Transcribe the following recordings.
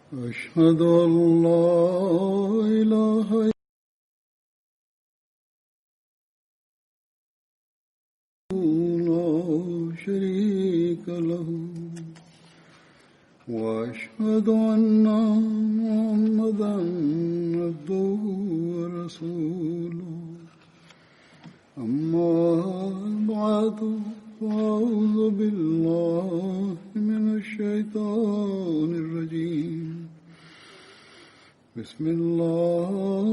أشهد أن لا إله إلا لا شريك له وأشهد أن محمدا عبده ورسوله أما بعد فأعوذ بالله من الشيطان الرجيم بسم الله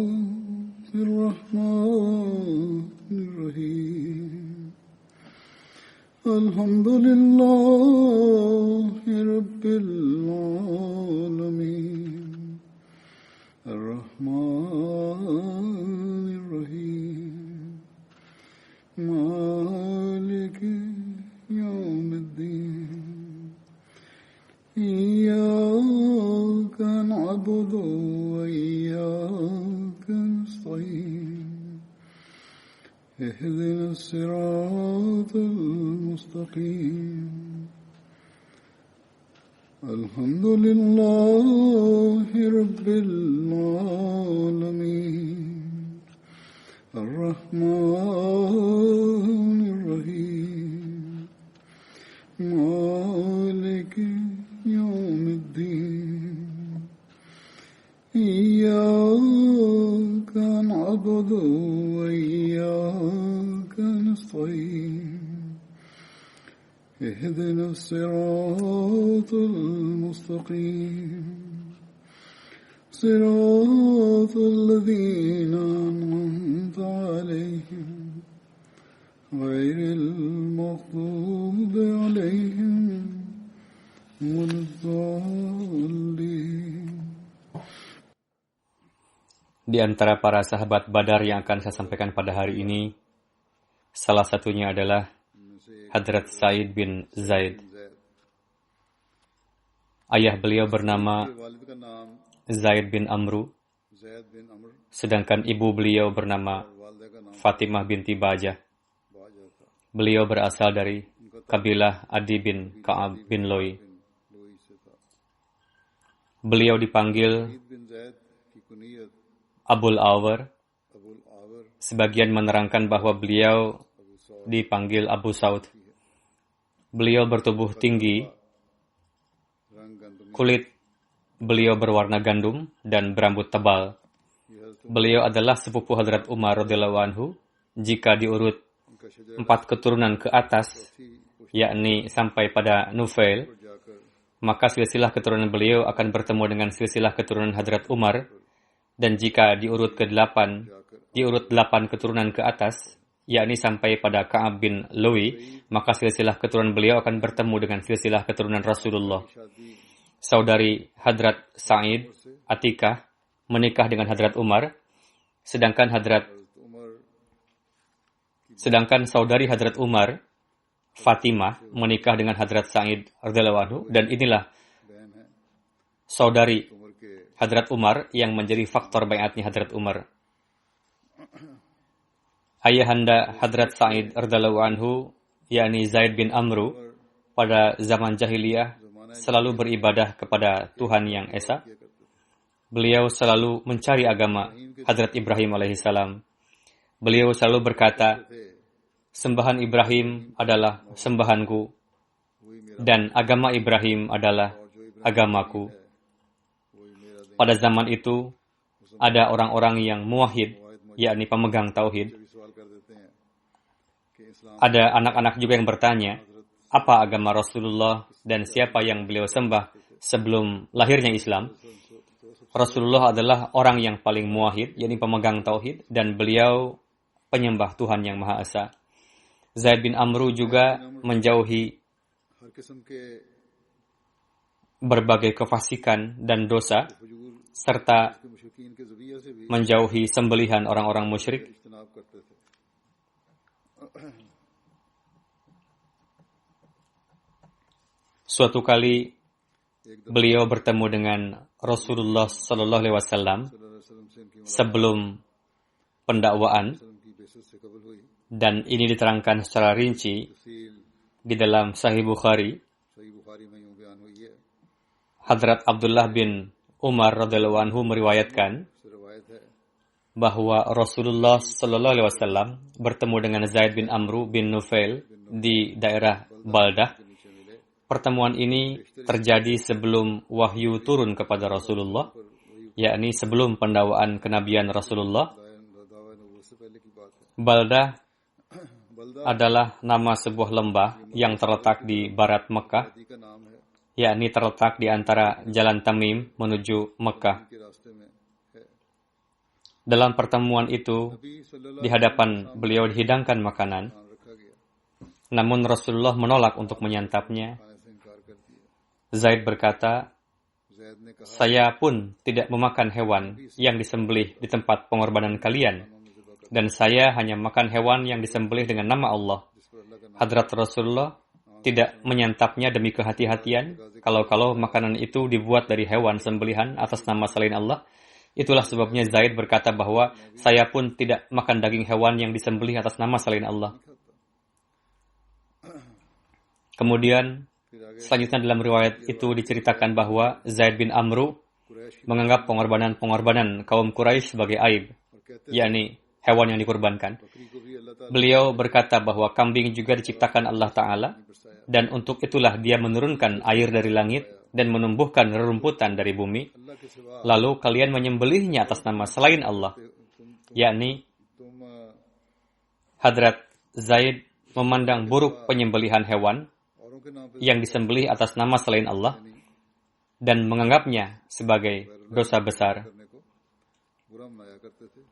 الرحمن الرحيم الحمد لله رب العالمين الرحمن الرحيم مالك يوم الدين إياك نعبد وإياك نستعين اهدنا الصراط المستقيم الحمد لله رب العالمين الرحمن الرحيم مالك يوم الدين إياك نعبد وإياك نستعين اهدنا الصراط المستقيم صراط الذين أنعمت عليهم غير المغضوب عليهم ولا الضالين. Di antara para sahabat Badar yang akan saya sampaikan pada hari ini, salah satunya adalah Hadrat Sa'id bin Zaid. Ayah beliau bernama Zaid bin Amru, sedangkan ibu beliau bernama Fatimah binti Bajah. Beliau berasal dari kabilah Adi bin Ka'ab bin Loi. Beliau dipanggil Abul Awar. Sebagian menerangkan bahwa beliau dipanggil Abu Saud. Beliau bertubuh tinggi, kulit beliau berwarna gandum dan berambut tebal. Beliau adalah sepupu Hadrat Umar radhiyallahu anhu jika diurut 4 keturunan ke atas, yakni sampai pada Nufail, maka silsilah keturunan beliau akan bertemu dengan silsilah keturunan Hadrat Umar. Dan jika diurut ke-8, diurut 8 keturunan ke atas, yakni sampai pada Ka'ab bin Loi, maka silsilah keturunan beliau akan bertemu dengan silsilah keturunan Rasulullah. Saudari Hadrat Sa'id, Atikah, menikah dengan Hadrat Umar, sedangkan saudari Hadrat Umar, Fatimah, menikah dengan Hadrat Sa'id radhiyallahu anhu, dan inilah saudari Hadrat Umar yang menjadi faktor baiatnya Hadrat Umar. Ayahanda Hadrat Sa'id radhiyallahu anhu, yakni Zaid bin Amru, pada zaman jahiliyah selalu beribadah kepada Tuhan yang Esa. Beliau selalu mencari agama Hadrat Ibrahim alaihissalam. Beliau selalu berkata, sembahan Ibrahim adalah sembahanku, dan agama Ibrahim adalah agamaku. Pada zaman itu, ada orang-orang yang muwahhid, yakni pemegang tauhid. Ada anak-anak juga yang bertanya, apa agama Rasulullah dan siapa yang beliau sembah sebelum lahirnya Islam? Rasulullah adalah orang yang paling muwahhid, yakni pemegang tauhid, dan beliau penyembah Tuhan yang Maha Esa. Zaid bin Amru juga menjauhi berbagai kefasikan dan dosa, serta menjauhi sembelihan orang-orang musyrik. Suatu kali beliau bertemu dengan Rasulullah Sallallahu Alaihi Wasallam sebelum pendakwaan, dan ini diterangkan secara rinci di dalam Sahih Bukhari. Hadrat Abdullah bin Umar radhiyallahu anhu meriwayatkan से रिवायत है bahwa Rasulullah Shallallahu Alaihi Wasallam bertemu dengan Zaid bin Amru bin Nufail di daerah Baldah. के नीचे मिले Pertemuan ini terjadi sebelum wahyu turun kepada Rasulullah, yakni sebelum pendawaan kenabian Rasulullah. दावा नबूवत से पहले की बात है Baldah बलदा adalah nama sebuah lembah yang terletak di barat Mekah, नदी का नाम है yakni terletak di antara Jalan Tamim menuju Mekah. के रास्ते में है Dalam pertemuan itu, नबी सल्लल्लाहु di hadapan beliau dihidangkan makanan, अलैहि रखा गया namun Rasulullah menolak untuk menyantapnya. खाने से इनकार कर दिया Zaid berkata, जैद ने कहा saya pun tidak memakan hewan yang disembelih di tempat pengorbanan kalian, dan saya hanya makan hewan yang disembelih dengan nama Allah. जिस पर अल्लाह का नाम Hadrat Rasulullah tidak menyantapnya demi kehati-hatian, kalau-kalau makanan itu dibuat dari hewan sembelihan atas nama selain Allah. Itulah sebabnya Zaid berkata bahwa saya pun tidak makan daging hewan yang disembelih atas nama selain Allah. Kemudian, फिर आगे selanjutnya dalam riwayat itu diceritakan bahwa Zaid bin Amru Quraish menganggap pengorbanan kaum Quraisy sebagai aib, और कहते yakni hewan yang dikurbankan. बकरी को भी अल्लाह ताला Beliau berkata bahwa kambing juga diciptakan Allah Ta'ala, बरसाया dan untuk itulah dia menurunkan air dari langit dan menumbuhkan rerumputan dari bumi. अल्लाह के सिवा Lalu kalian menyembelihnya atas nama selain Allah, yakni तुम Hadrat Zaid memandang buruk penyembelihan hewan औरों के नाम पे yang disembelih atas nama selain Allah dan menganggapnya sebagai dosa besar. करने को बुरा मनाया करते थे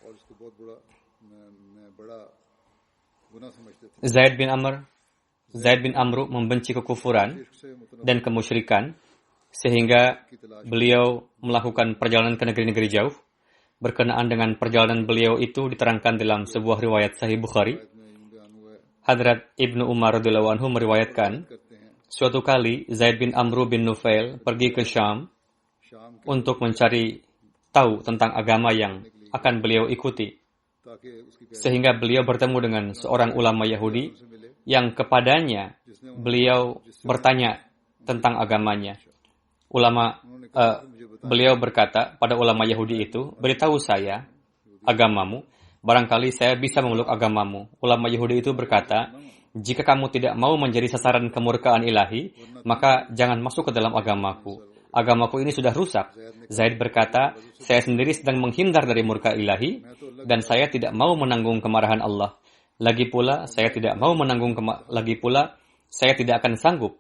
और इसको बहुत बड़ा गुनाह समझते थे Zaid bin Amru membenci kekufuran इश्क से मुतनफ़ dan kemusyrikan sehingga beliau melakukan perjalanan ke negeri-negeri jauh. Berkenaan dengan perjalanan beliau itu diterangkan dalam sebuah riwayat Sahih Bukhari. में यूं बयान हुआ है Hadrat Ibnu Umar radhiyallahu anhu meriwayatkan, करते हैं suatu kali Zaid bin Amru bin Nufail pergi ke Syam शाम के untuk mencari tahu tentang agama yang akan beliau ikuti, ताकि उसकी पैरवी sehingga beliau bertemu dengan seorang ulama Yahudi से मिले yang kepadanya beliau bertanya tentang agamanya. Beliau berkata pada ulama Yahudi itu, beritahu saya agamamu, barangkali saya bisa memeluk agamamu. Ulama Yahudi itu berkata, jika kamu tidak mau menjadi sasaran kemurkaan ilahi, maka jangan masuk ke dalam agamaku. Agamaku ini sudah rusak. Zaid berkata, saya sendiri sedang menghindar dari murka ilahi, dan saya tidak mau menanggung kemarahan Allah. Lagi pula, saya tidak akan sanggup.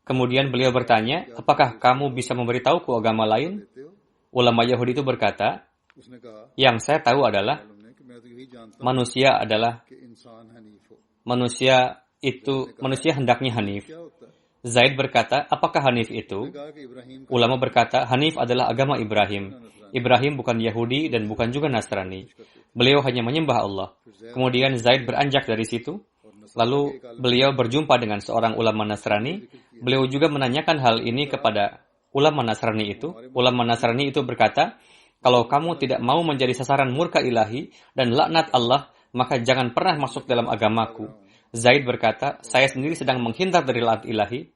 Kemudian beliau bertanya, apakah kamu bisa memberitahuku agama lain? देते हो Ulama Yahudi itu berkata, उसने कहा yang saya tahu adalah मालूम नहीं कि मैं तो यही जानता हूँ manusia adalah कि इंसान हनीफ हो manusia hendaknya hanif. क्या होता है Zaid berkata, apakah hanif itu? कहा कि इब्राहिम का Ulama berkata, hanif adalah agama Ibrahim. Ibrahim bukan Yahudi dan bukan juga Nasrani. Beliau hanya menyembah Allah. Kemudian Zaid beranjak dari situ. Lalu beliau berjumpa dengan seorang ulama Nasrani. Beliau juga menanyakan hal ini kepada ulama Nasrani itu. Ulama Nasrani itu berkata, kalau kamu tidak mau menjadi sasaran murka ilahi dan laknat Allah, maka jangan pernah masuk dalam agamaku. Zaid berkata, saya sendiri sedang menghindar dari laknat ilahi.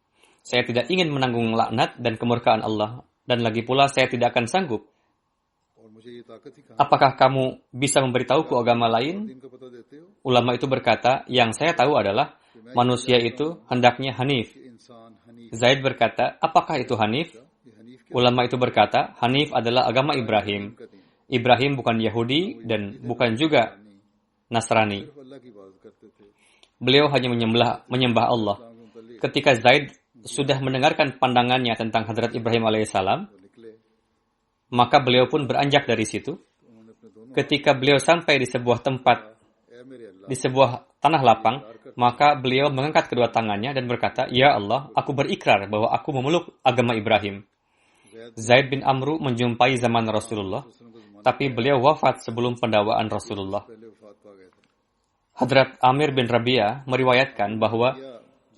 Saya tidak ingin menanggung laknat dan kemurkaan Allah. Dan lagi pula saya tidak akan sanggup. और मुझे ये ताकत ही कहाँ Apakah kamu bisa memberitahuku agama lain? दिन का पता देते हो Ulama itu berkata, yang saya tahu adalah manusia itu hendaknya hanif. कि इंसान Hanif Zaid berkata, apakah itu hanif? ये हनीफ क्या Ulama itu berkata, hanif adalah agama Ibrahim. कहते हैं Ibrahim bukan Yahudi dan bukan juga Nasrani. सिर्फ अल्लाह की इबादत करते थे Beliau hanya menyembah Allah. इस्लाम के मुतल्लिक Ketika Zaid sudah mendengarkan pandangannya tentang Hadrat Ibrahim alaihissalam, जो निकले maka beliau pun beranjak dari situ. उन्होंने अपने दोनों Ketika beliau sampai di sebuah tempat, ए मेरे अल्लाह di sebuah tanah lapang, maka beliau mengangkat kedua tangannya dan berkata, Ya Allah, aku berikrar bahwa aku memeluk agama Ibrahim. Zaid bin Amru menjumpai zaman Rasulullah, tapi beliau wafat sebelum pendawaan Rasulullah. पहले वफात पा गए थे Hadrat Amir bin Rabi'ah meriwayatkan bahwa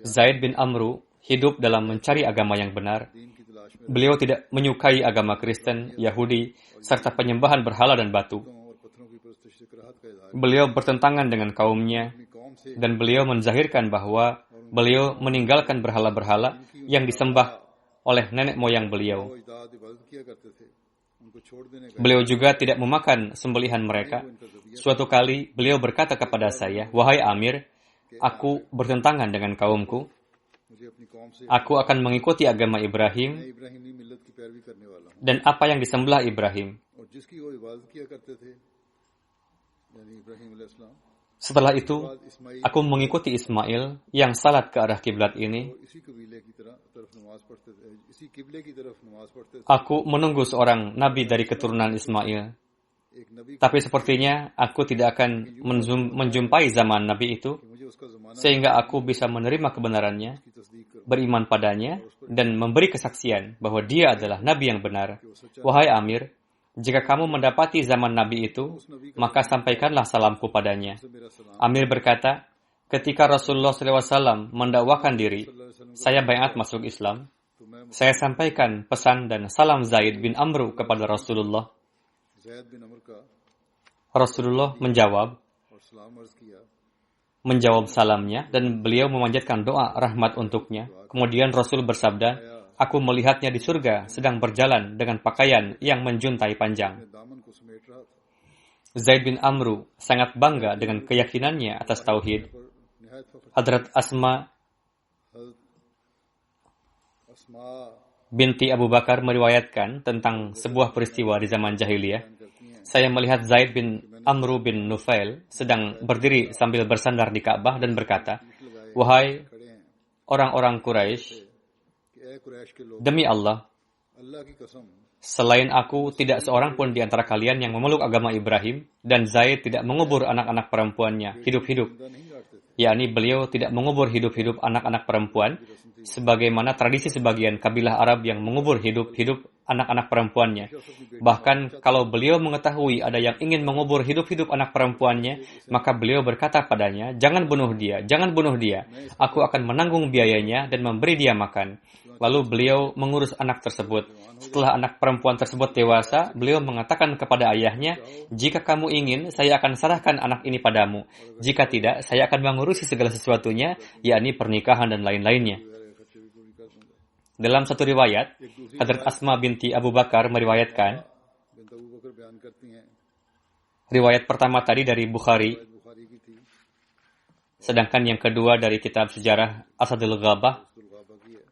Zaid bin Amru hidup dalam mencari agama yang benar. दीन की तलाश में Beliau tidak menyukai agama Kristen, Yahudi, serta penyembahan berhala dan batu. और पत्थरों की परस्तिश से कराहत का इजहार Beliau bertentangan dengan kaumnya, अपनी कौम से dan beliau menzahirkan bahwa beliau meninggalkan berhala-berhala yang disembah oleh nenek moyang beliau. वो इताअत इबादत किया करते थे, उनको छोड़ देने का Beliau juga tidak memakan sembelihan mereka. Suatu kali beliau berkata kepada saya, "Wahai Amir, aku bertentangan dengan kaumku. मुझे अपनी कौम से Aku akan mengikuti agama Ibrahim मैं इब्राहिमी मिल्लत की पैरवी करने वाला हूँ, dan apa yang disembelih Ibrahim." और जिसकी वो इबादत किया करते थे यानी इब्राहिम अलैहिस्सलाम, Setelah itu, बाद Ismail aku mengikuti Ismail yang salat ke arah kiblat ini. इसी कबीले की तरफ नमाज पढ़ते थे, इसी किबले की तरफ नमाज पढ़ते थे। Aku menunggu seorang nabi dari keturunan Ismail. एक नबी Tapi sepertinya aku tidak akan menjumpai zaman nabi itu, कि मुझे उसका जमाना sehingga aku bisa menerima kebenarannya, की तस्दीक करो beriman padanya, dan memberi kesaksian bahwa dia adalah nabi yang benar. Wahai Amir, jika kamu mendapati zaman nabi itu, maka sampaikanlah salamku padanya. तो मेरा सलाम Amir berkata, ketika Rasulullah SAW mendakwakan diri, saya bayat masuk Islam. तो मैं Saya sampaikan pesan dan salam Zaid bin Amru kepada Rasulullah. ज़ैद बिन अमर का Rasulullah menjawab और सलाम अर्ज किया, salamnya dan beliau memanjatkan doa rahmat untuknya. Kemudian Rasul bersabda, aku melihatnya di surga sedang berjalan dengan pakaian yang menjuntai panjang. अपने दामन को समेट रहा था, Zaid bin Amru sangat bangga dengan keyakinannya atas tauhid. पर निहायत फख्र Hadrat Asma हज़रत अस्मा binti Abu Bakar meriwayatkan tentang sebuah peristiwa di zaman jahiliyah. बयान करती हैं Saya melihat Zaid bin Amru bin Nufail sedang berdiri sambil bersandar di Ka'bah dan berkata, लगाए wahai खड़े हैं orang-orang Quraisy, कि ए कुरैश के लोग, demi Allah, अल्लाह की कसम selain aku, tidak seorang pun di antara kalian yang memeluk agama Ibrahim, dan Zaid tidak mengubur anak-anak perempuannya hidup-hidup. जिंदा नहीं गाड़ते थे, Yakni beliau tidak mengubur hidup-hidup anak-anak perempuan, sebagaimana tradisi sebagian kabilah Arab yang mengubur hidup-hidup anak-anak perempuannya. Bahkan kalau beliau mengetahui ada yang ingin mengubur hidup-hidup anak perempuannya, maka beliau berkata padanya, jangan bunuh dia, jangan bunuh dia. Aku akan menanggung biayanya dan memberi dia makan. Lalu beliau mengurus anak tersebut. Setelah anak perempuan tersebut dewasa, beliau mengatakan kepada ayahnya, jika kamu ingin, saya akan serahkan anak ini padamu. Jika tidak, saya akan mengurusi segala sesuatunya, yakni pernikahan dan lain-lainnya. Dalam satu riwayat, Hadrat Asma binti Abu Bakar meriwayatkan, बिन अबू बकर बयान करती हैं, riwayat pertama tadi dari Bukhari, Bukhari की थी, sedangkan yang kedua dari kitab sejarah Asadul Ghabah. Abdul गाबा की है,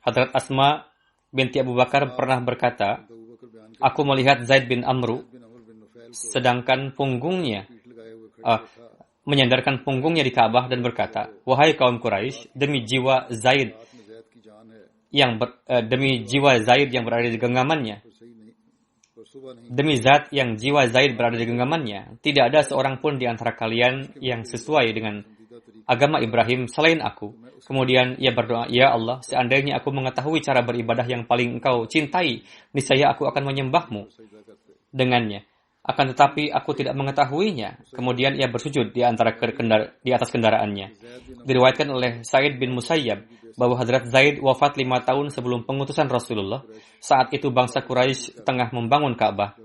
Hadrat Asma binti Abu Bakar pernah berkata, Abu बकर बयान करती aku melihat Zaid bin Amru, बिन अमर बिन नुफैल को sedangkan punggungnya, पीठ लगाए हुए खड़े ah, menyandarkan punggungnya di Ka'bah dan berkata, wahai kaum Quraisy, demi jiwa Zaid हाथ में ज़ैद की जान है, demi jiwa Zaid yang berada di genggamannya, पर सही नहीं, पर सुबह नहीं, demi zat yang jiwa Zaid berada di genggamannya, tidak ada seorang pun di antara kalian yang sesuai dengan पसंदीदा तरीके agama Ibrahim selain aku. Kemudian ia berdoa, ya Allah, seandainya aku mengetahui cara beribadah yang paling engkau cintai, niscaya aku akan menyembahmu सजदा करते, dengannya. Akan tetapi aku tidak mengetahuinya. Kemudian ia bersujud di atas kendaraannya. Diriwayatkan oleh Sa'id bin Musayyab bahwa Hadrat Zaid wafat 5 tahun sebelum pengutusan Rasulullah. Saat itu bangsa Quraisy tengah membangun Ka'bah.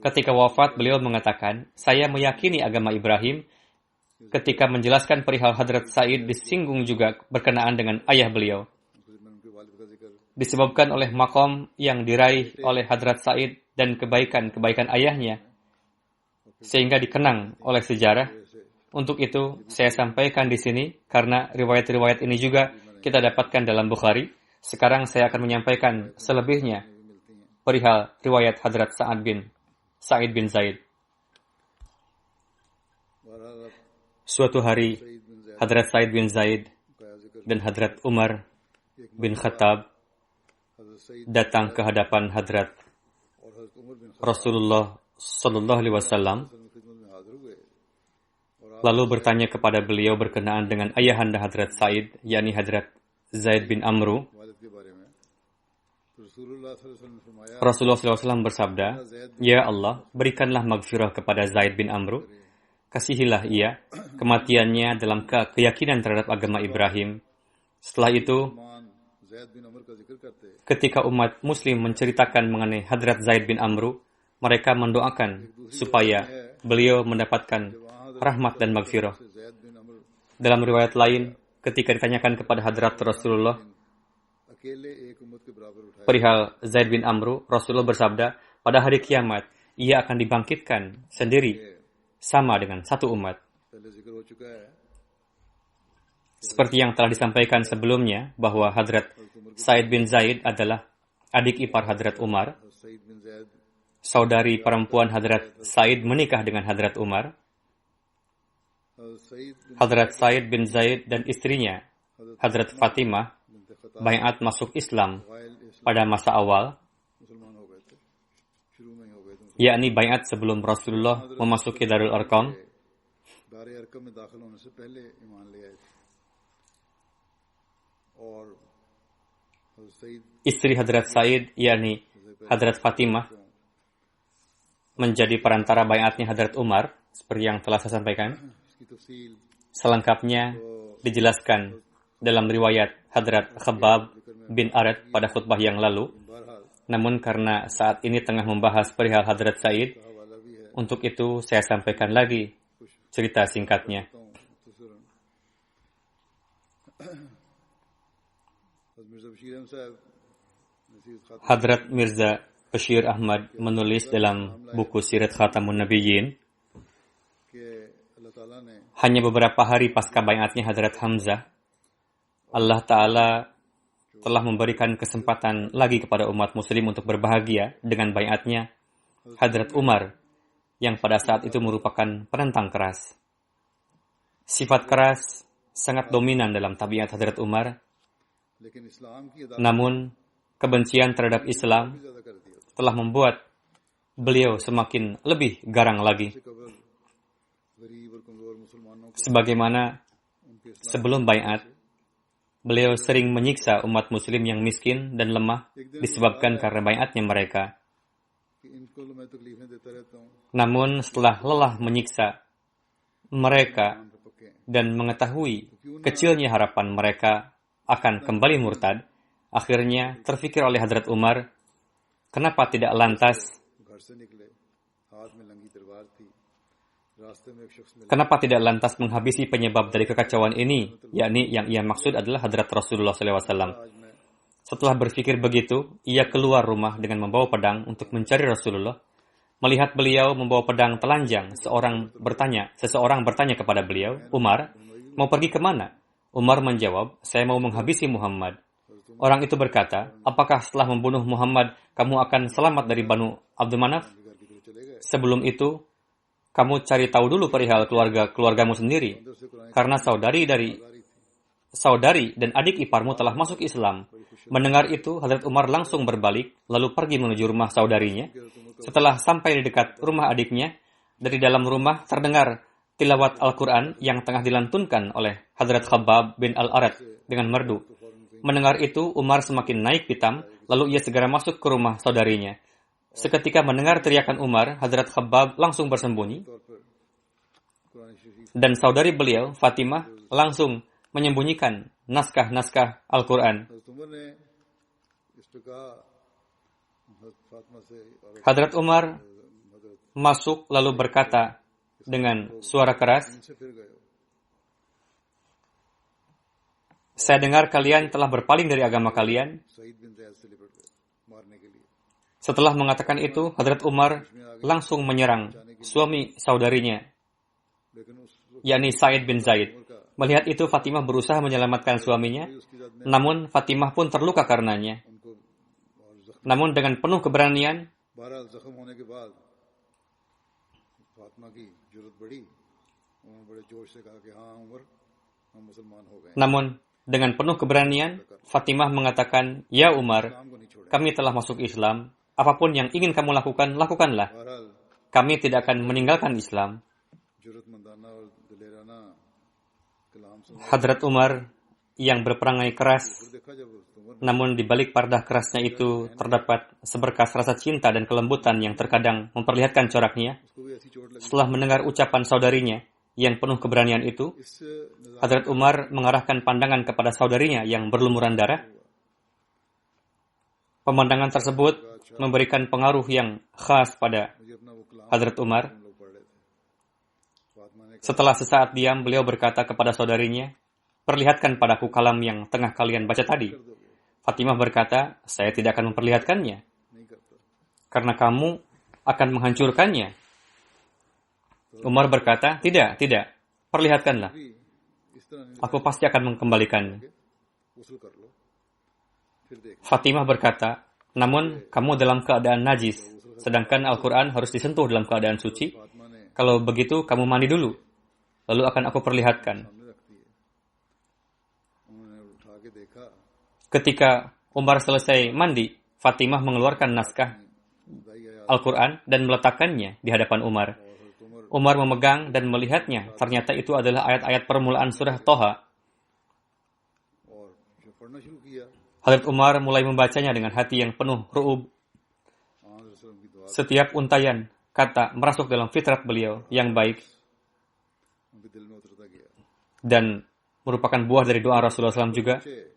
Ketika wafat, beliau mengatakan, saya meyakini agama Ibrahim. Ketika menjelaskan perihal Hadrat Sa'id disinggung juga berkenaan dengan ayah beliau. मैंने उनके वालिद का जिक्र Disebabkan oleh makom yang diraih oleh Hadrat Sa'id dan kebaikan-kebaikan ayahnya, sehingga dikenang oleh sejarah. Untuk itu, saya sampaikan di sini, karena riwayat-riwayat ini juga kita dapatkan dalam Bukhari. Sekarang saya akan menyampaikan selebihnya perihal riwayat Hadrat Sa'id bin Zaid. बहरहाल Suatu hari, Saeed बिन ज़ैद Hadrat Sa'id bin Zaid का जिक्र dan Hadrat Umar bin Khattab हज़रत Saeed datang ke hadapan Hadrat और हज़रत उमर बिन Rasulullah Sallallahu Alaihi Wasallam, Khattab की खिदमत में हाजिर हुए और आप lalu bertanya kepada beliau berkenaan dengan ayahanda Hadrat Sa'id, yakni Hadrat Zaid bin Amru. वालिद के बारे में तो रसूलुल्लाह सल्लल्लाहु अलैहि वसल्लम ने फरमाया, Rasulullah SAW bersabda, ya Allah, berikanlah magfirah kepada Zaid bin Amru. Kasihilah ia, kematiannya dalam keyakinan terhadap agama Ibrahim. Setelah itu, मान ज़ैद बिन अमर का जिक्र करते ketika umat muslim menceritakan mengenai Hadrat Zaid bin Amru, mereka mendoakan supaya beliau mendapatkan rahmat dan magfirah. से ज़ैद बिन अमर Dalam riwayat lain, ketika ditanyakan kepada Hadrat Rasulullah अकेले एक उम्मत के बराबर उठाया Perihal Zaid bin Amru, Rasulullah bersabda, pada hari kiamat, ia akan dibangkitkan sendiri, sama dengan satu umat. पहले जिक्र हो चुका है Seperti yang telah disampaikan sebelumnya, bahwa Hadrat Said bin Zaid adalah adik ipar Hadrat Umar. Saeed बिन Zaid Saudari perempuan Hadrat Said menikah dengan Hadrat Umar. Saeed बिन Hadrat Said bin Zaid dan istrinya, Hadrat Fatimah, बिन खता baiat masuk Islam while इस्लाम pada masa awal, मुसलमान हो गए थे शुरू में ही हो गए थे yakni baiat sebelum Rasulullah memasuki Darul Arqam. दार अरकम में दाखिल होने से पहले ईमान ले आए थे और हज़रत Saeed Istri Hadrat Said, yakni Hadrat Fatimah, menjadi perantara baiatnya Hadrat Umar, seperti yang telah saya sampaikan. इसकी तफसील Selengkapnya dijelaskan dalam riwayat Hadrat Khabbab bin Arad pada khutbah yang lalu. बहरहाल Namun karena saat ini tengah membahas perihal Hadrat Said, हवाला भी है untuk itu saya sampaikan lagi cerita singkatnya. हज़रत मिर्ज़ा बशीर अहमद साहब नसीहत खातून Hadrat Mirza Bashir Ahmad menulis dalam buku Sirat Khatamun Nabiyyin, के अल्लाह ताला ने hanya beberapa hari pasca baiatnya Hadrat Hamzah, Allah Ta'ala telah memberikan kesempatan lagi kepada umat muslim untuk berbahagia dengan baiatnya Hadrat Umar, yang pada saat itu merupakan penentang keras. Sifat keras sangat dominan dalam tabiat Hadrat Umar, लेकिन इस्लाम की अदालत namun kebencian terhadap Islam ज्यादा कर दिया telah membuat beliau semakin lebih garang lagi. उससे कबल गरीब और कमजोर मुसलमानों को Sebagaimana उनके इस्लाम sebelum baiat, beliau sering menyiksa umat muslim yang miskin dan lemah disebabkan karena baiatnya mereka. कि इनको मैं तकलीफें देता रहता हूँ Namun setelah lelah menyiksa mereka ईमान पे पक्के हैं dan mengetahui kecilnya harapan mereka akan kembali murtad, akhirnya terfikir oleh Hadrat Umar, kenapa tidak lantas, घर से निकले हाथ में लंगी तलवार थी रास्ते में एक शख्स मिला kenapa tidak lantas menghabisi penyebab dari kekacauan ini, yakni yang ia maksud adalah Hadrat Rasulullah SAW. आज मैं Setelah berpikir begitu, ia keluar rumah dengan membawa pedang untuk mencari Rasulullah. Melihat beliau membawa pedang telanjang, seseorang bertanya kepada beliau, Umar, mau pergi kemana? Umar menjawab, saya mau menghabisi Muhammad. Orang itu berkata, apakah setelah membunuh Muhammad, kamu akan selamat dari Banu Abdul Manaf? घर की तरफ चले गए Sebelum itu, kamu cari tahu dulu perihal keluargamu sendiri. अंदर से Quran Karena saudari dan adik iparmu telah masuk Islam. Mendengar itu, Hadrat Umar langsung berbalik, lalu pergi menuju rumah saudarinya. Setelah sampai di dekat rumah adiknya, dari dalam rumah terdengar tilawat Al-Quran yang tengah dilantunkan oleh Hadrat Khabbab bin Al-Arad dengan merdu. Mendengar itu, Umar semakin naik pitam, lalu ia segera masuk ke rumah saudarinya. Seketika mendengar teriakan Umar, Hadrat Khabbab langsung bersembunyi, तौर पर कुरान शरीफ dan saudari beliau, Fatimah, langsung menyembunyikan naskah-naskah Al-Quran. हज़रत उमर ने इस पे कहा हज़रत फातिमा से और Hadrat Umar हज़रत masuk lalu berkata dengan suara keras, इनसे फिर गए हो saya dengar kalian telah berpaling dari agama kalian. Saeed बिन जैद से लिपट गए मारने के लिए Setelah mengatakan itu, Hadrat Umar langsung menyerang suami saudarinya, लेकिन उस वक्त yakni Said bin Zaid. Umar का Melihat itu, Fatimah berusaha menyelamatkan suaminya, उसकी जात में namun Fatimah pun terluka karenanya. उनको और जख्म Namun dengan penuh keberanian, बहरहाल जख्म होने के बाद फातिमा की जरूरत बढ़ी उन्होंने बड़े जोश से कहा कि हाँ उमर हम मुसलमान हो गए namun dengan penuh keberanian, Fatimah mengatakan, ya Umar, इस्लाम को नहीं छोड़े kami telah masuk Islam. Apapun yang ingin kamu lakukan, lakukanlah. बहरहाल Kami tidak akan meninggalkan Islam. जरूरतमंदाना और दिलेराना कलाम सुना Hadrat Umar yang berperangai keras, फिर देखा जब Umar namun di balik pardah kerasnya itu terdapat seberkas rasa cinta dan kelembutan yang terkadang memperlihatkan coraknya. उसको भी ऐसी चोट लगी Setelah mendengar ucapan saudarinya yang penuh keberanian itu, इस नजारे Hadrat Umar mengarahkan pandangan kepada saudarinya yang berlumuran darah. Pemandangan tersebut memberikan pengaruh yang khas pada मुझे अपना वो कलाम Hadrat Umar. हम लोग पढ़ रहे थे फातिमा ने Setelah sesaat diam, beliau berkata kepada saudarinya, perlihatkan padaku kalam yang tengah kalian baca tadi. Fatimah berkata, saya tidak akan memperlihatkannya, नहीं करता. karena kamu akan menghancurkannya. Umar berkata, tidak, perlihatkanlah. भी इस तरह नहीं Aku pasti akan mengembalikannya. गुस्ल कर लो, फिर देख. Fatimah berkata, namun kamu dalam keadaan najis, sedangkan Al-Quran harus disentuh dalam keadaan suci. Fatima ने Kalau begitu, kamu mandi dulu, lalu akan aku perlihatkan. सामने रखती है. उन्होंने उठा के देखा, Ketika Umar selesai mandi, Fatimah mengeluarkan naskah खुदाई आया Al-Quran dan meletakkannya di hadapan Umar. और हज़रत Umar Umar memegang dan melihatnya. Ternyata itu adalah ayat-ayat permulaan surah Toha. और जो पढ़ना शुरू किया, Hazrat Umar mulai membacanya dengan hati yang penuh ru'ub. आन रसूल की दुआ Setiap untayan kata merasuk dalam fitrat beliau yang baik उनके दिल में उतरता गया. dan merupakan buah dari doa Rasulullah SAW juga, चे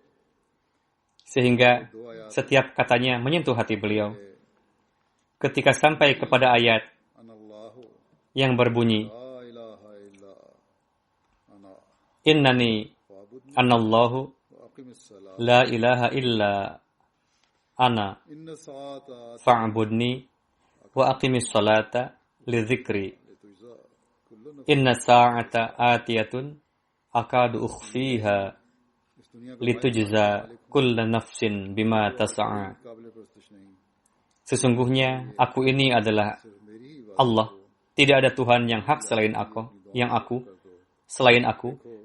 sehingga दो आयात setiap katanya menyentuh hati beliau. Ketika sampai kepada ayat अनल्लाहु yang berbunyi, ला इलाहा इल्ला अना Innani फ़अब्दुनी anallahu वअक़िमिस सलात la ilaha illa ana इन्न सआता fa'budni wa aqimis salata li dzikri. तुजज़ा कुल्लु नफ्स Inna sa'ata atiyatun akadu ukhfiha इस दुनिया का litujza kulla nafsin bima tas'a. काबिल परस्तिश नहीं, Sesungguhnya aku ini adalah सिर्फ मेरी ही बात Allah. Tidak ada Tuhan yang hak selain aku,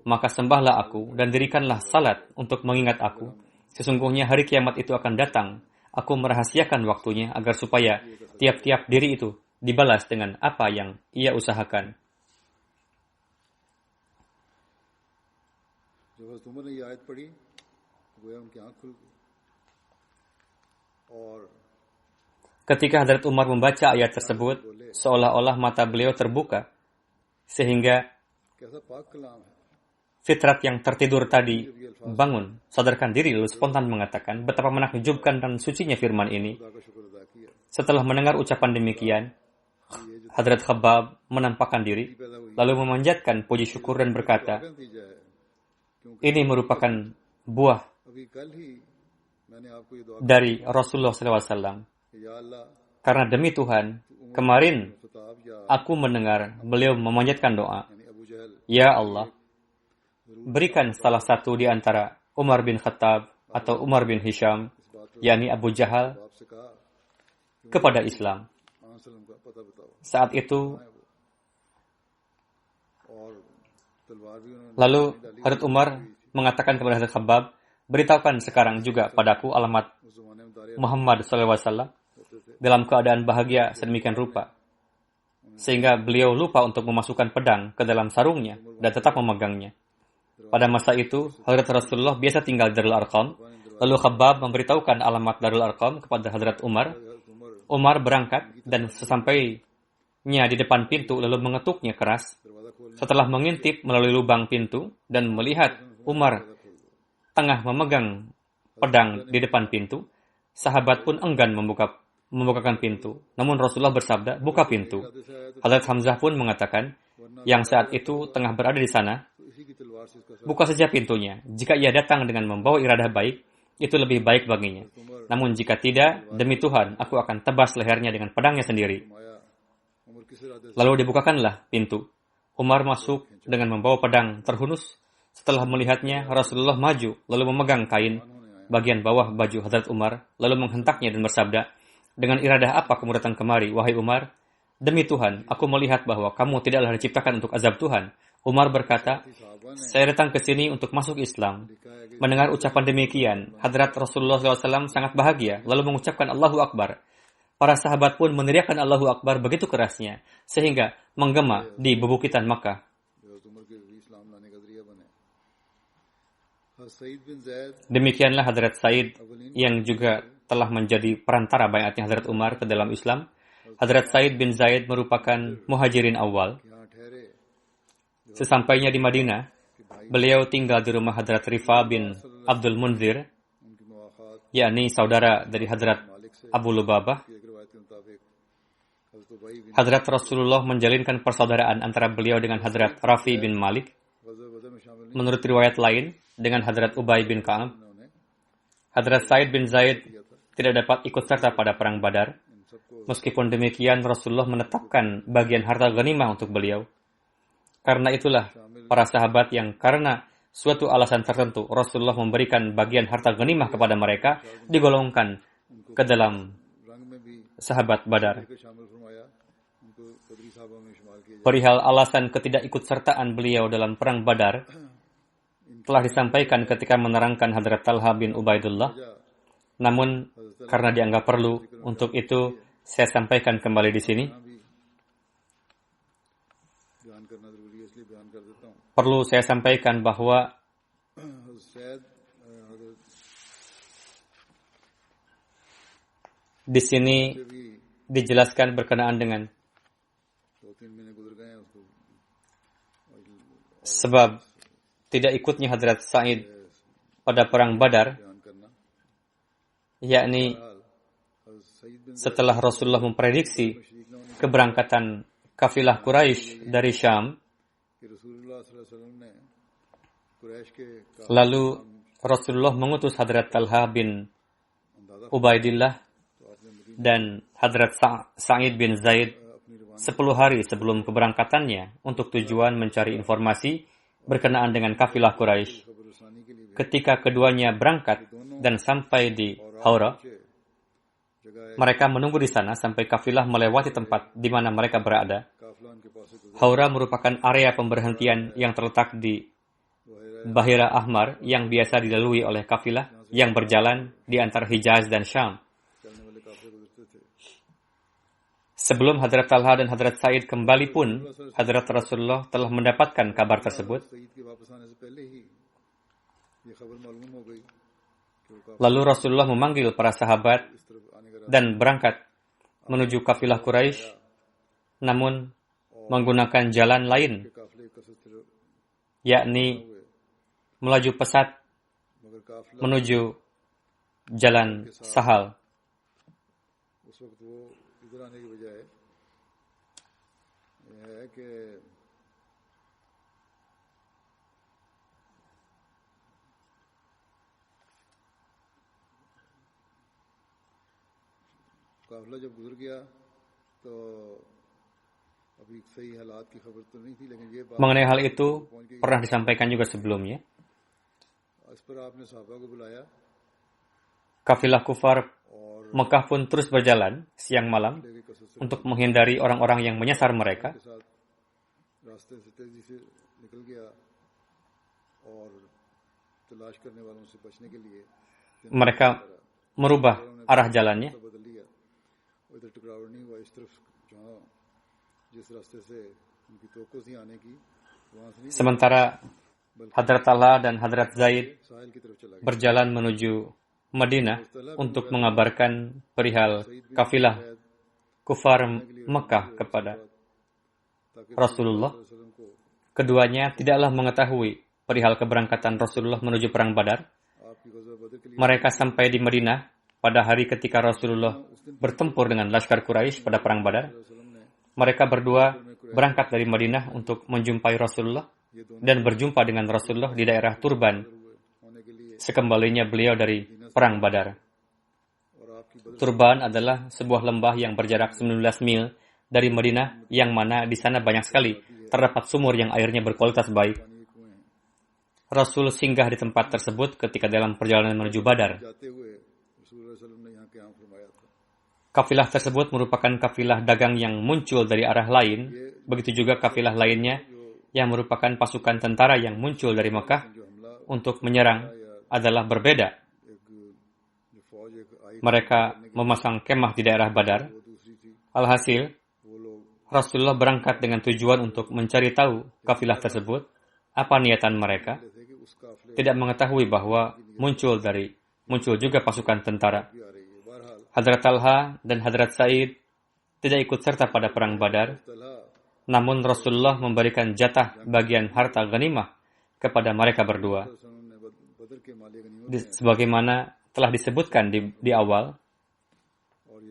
maka sembahlah aku dan dirikanlah salat untuk mengingat aku. Sesungguhnya hari kiamat itu akan datang. Aku merahasiakan waktunya agar supaya tiap-tiap diri itu dibalas dengan apa yang ia usahakan. जब हज़रत उमर ने ये आयत पढ़ी, गोया उनकी आंख खुल गई और Ketika Hadrat Umar membaca ayat tersebut, seolah-olah mata beliau terbuka, sehingga कैसा पाक कलाम है. fitrat yang tertidur tadi bangun, sadarkan diri, lalu spontan mengatakan betapa menakjubkan dan sucinya firman ini. खुदा का शुक्र अदा किया. Setelah mendengar ucapan demikian, Hadrat Khabbab menampakkan diri, पैदा हुई lalu memanjatkan puji syukur dan berkata, का नतीजा है, क्योंकि ini merupakan buah अभी कल ही मैंने आपको ये दुआ dari Rasulullah SAW. की, या अल्लाह Karena demi Tuhan, kemarin खिताब या aku mendengar beliau memanjatkan doa, यानी अबू जहल Ya Allah, berikan salah satu di antara Umar bin Khattab atau Umar bin Hisham, yakni Abu Jahal, आपसे कहा kepada Islam. आंसलम का पता बताओ, Saat itu, और तलवार भी उन्होंने lalu Hadrat Umar mengatakan kepada Hadrat Khabbab, beritahukan sekarang juga padaku alamat उस जमाने में दारिया Muhammad SAW होते थे. dalam keadaan bahagia sedemikian rupa, sehingga beliau lupa untuk memasukkan pedang ke dalam sarungnya dan tetap memegangnya. Pada masa itu, Hadrat Rasulullah biasa tinggal di Darul Arqam, lalu Khabbab memberitahukan alamat Darul Arqam kepada Hadrat Umar. Umar berangkat dan sesampainya di depan pintu lalu mengetuknya keras. दरवाजा खोलने Setelah mengintip melalui lubang pintu dan melihat Umar tengah memegang pedang di depan pintu, sahabat pun enggan membukakan pintu. Namun Rasulullah bersabda, buka pintu. Hadrat Hamzah pun mengatakan, yang saat itu tengah berada di sana, तो इसी की तलवार से इसका buka saja pintunya. Jika ia datang dengan membawa iradah baik, itu lebih baik baginya. Namun jika tidak, demi Tuhan, aku akan tebas lehernya dengan pedangnya sendiri. माया उमर किस इरादे से Lalu dibukakanlah pintu. Umar masuk dengan membawa pedang terhunus. Setelah melihatnya, Rasulullah maju, lalu memegang kain bagian bawah baju Hadrat Umar, lalu menghentaknya dan bersabda, dengan iradah apa kamu datang kemari, wahai Umar? Demi Tuhan, aku melihat bahwa kamu tidaklah diciptakan untuk azab Tuhan. Umar berkata, saya datang ke sini untuk masuk Islam. Mendengar ucapan demikian, Hadrat Rasulullah SAW sangat bahagia, lalu mengucapkan Allahu Akbar. Para sahabat pun meneriakkan Allahu Akbar begitu kerasnya, sehingga menggema di bebukitan Makkah. हज़रत उमर के भी इस्लाम लाने का जरिया बने. हज़रत सईद बिन ज़ैद Demikianlah Hadrat Said yang juga telah menjadi perantara bayatnya Hadrat Umar ke dalam Islam. Hadrat Said bin Zaid merupakan muhajirin awal. यहाँ ठहरे Sesampainya di Madinah, beliau tinggal di rumah Hadrat Rifa bin Abdul Munzir, उनकी मुलाकात yakni saudara dari Hadrat मालिक से Abu Lubabah. की एक रिवायत के मुताबिक हज़रत उबई बिन Hadrat Rasulullah menjalinkan persaudaraan antara beliau dengan Hadrat Rafi bin Malik. गज़व बदर में शामिल नहीं Menurut riwayat lain, dengan Hadrat Ubay bin Ka'ab. उन्होंने Hadrat Sa'id bin Zaid tidak dapat ikut serta pada perang Badar. Meskipun demikian, Rasulullah menetapkan bagian harta ghanimah untuk beliau. Karena itulah, para sahabat yang karena suatu alasan tertentu Rasulullah memberikan bagian harta ghanimah kepada mereka digolongkan ke dalam sahabat Badar. Perihal alasan ketidakikutsertaan beliau dalam perang Badar telah disampaikan ketika menerangkan Hadrat Talha bin Ubaidullah. Namun, karena dianggap perlu, untuk itu saya sampaikan kembali di sini. Perlu saya sampaikan bahwa di sini dijelaskan berkenaan dengan sebab tidak ikutnya Hadrat Sa'id pada perang Badar, yakni setelah Rasulullah memprediksi keberangkatan kafilah Quraisy dari Syam, lalu Rasulullah mengutus Hadrat Talha bin Ubaidillah dan Hadrat Sa'id bin Zaid 10 hari sebelum keberangkatannya untuk tujuan mencari informasi berkenaan dengan kafilah Quraisy. Ketika keduanya berangkat dan sampai di Haura, mereka menunggu di sana sampai kafilah melewati tempat di mana mereka berada. Haura merupakan area pemberhentian yang terletak di Bahira Ahmar yang biasa dilalui oleh kafilah yang berjalan di antara Hijaz dan Syam. Sebelum Hadrat Talha dan Hadrat Sa'id kembali pun, Hadrat Rasulullah telah mendapatkan kabar tersebut. Lalu Rasulullah memanggil para sahabat dan berangkat menuju kafilah Quraisy, namun menggunakan jalan lain, yakni melaju pesat menuju jalan Sahal. Mengenai hal itu pernah disampaikan juga sebelumnya. Kafilah kufar Mekah pun terus berjalan siang malam untuk menghindari orang-orang yang menyasar mereka. Mereka merubah arah jalannya. Sementara Hadrat Talha dan Hadrat Zaid berjalan menuju Madinah untuk mengabarkan perihal kafilah kufar Mekah kepada Rasulullah. Keduanya tidaklah mengetahui perihal keberangkatan Rasulullah menuju perang Badar. Mereka sampai di Madinah pada hari ketika Rasulullah bertempur dengan Laskar Quraisy pada perang Badar. Mereka berdua berangkat dari Madinah untuk menjumpai Rasulullah dan berjumpa dengan Rasulullah di daerah Turban sekembalinya beliau dari perang Badar. Turban adalah sebuah lembah yang berjarak 19 mil dari Madinah, yang mana di sana banyak sekali terdapat sumur yang airnya berkualitas baik. Rasul singgah di tempat tersebut ketika dalam perjalanan menuju Badar. Kafilah tersebut merupakan kafilah dagang yang muncul dari arah lain, begitu juga kafilah lainnya yang merupakan pasukan tentara yang muncul dari Mekah untuk menyerang adalah berbeda. Mereka memasang kemah di daerah Badar. Alhasil, Rasulullah berangkat dengan tujuan untuk mencari tahu kafilah tersebut, apa niatan mereka, tidak mengetahui bahwa muncul juga pasukan tentara. Hadrat Talha dan Hadrat Sa'id tidak ikut serta pada perang Badar, namun Rasulullah memberikan jatah bagian harta ghanimah kepada mereka berdua. Sebagaimana telah disebutkan di awal,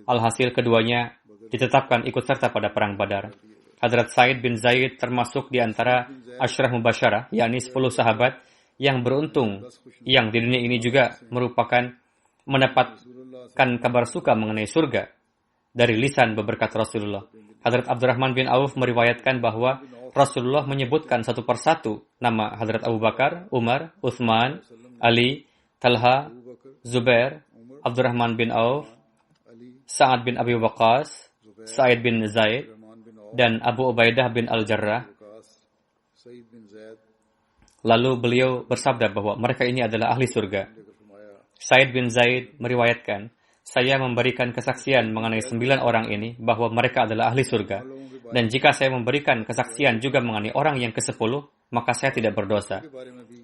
alhasil keduanya ditetapkan ikut serta pada perang Badar. Hadrat Sa'id bin Zaid termasuk di antara Asyrah Mubasyarah, yakni 10 sahabat yang beruntung, yang di dunia ini juga merupakan mendapatkan kabar suka mengenai surga dari lisan beberkat Rasulullah. Hadrat Abdurrahman bin Auf meriwayatkan bahwa Rasulullah menyebutkan satu persatu nama Hadrat Abu Bakar, Umar, Uthman, Ali, Talha, Zubair, Abdurrahman bin Auf, Sa'ad bin Abi Waqqas, Sa'id bin Zaid, dan Abu Ubaidah bin Al-Jarrah. Lalu beliau bersabda bahwa mereka ini adalah ahli surga. Sa'id bin Zaid meriwayatkan, saya memberikan kesaksian mengenai 9 orang ini bahwa mereka adalah ahli surga. Dan jika saya memberikan kesaksian juga mengenai orang yang ke-10, maka saya tidak berdosa.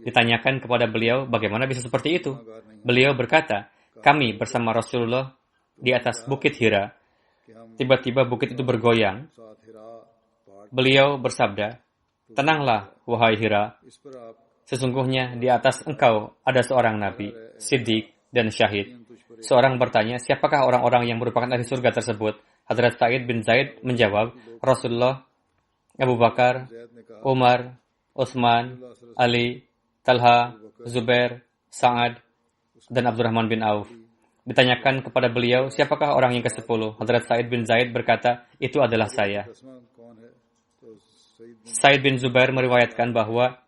Ditanyakan kepada beliau, bagaimana bisa seperti itu? Beliau berkata, kami bersama Rasulullah di atas bukit Hira. Tiba-tiba bukit itu bergoyang. Beliau bersabda, tenanglah, wahai Hira. Sesungguhnya di atas engkau ada seorang nabi, siddiq, dan syahid. Seorang bertanya, siapakah orang-orang yang merupakan ahli surga tersebut? Hadrat Sa'id bin Zaid menjawab, Rasulullah, Abu Bakar, Umar, Utsman, Ali, Talha, Zubair, Sa'ad, dan Abdurrahman bin Auf. Ditanyakan kepada beliau, siapakah orang yang ke-10? Hadrat Sa'id bin Zaid berkata, itu adalah saya. Sa'id bin Zubair meriwayatkan bahwa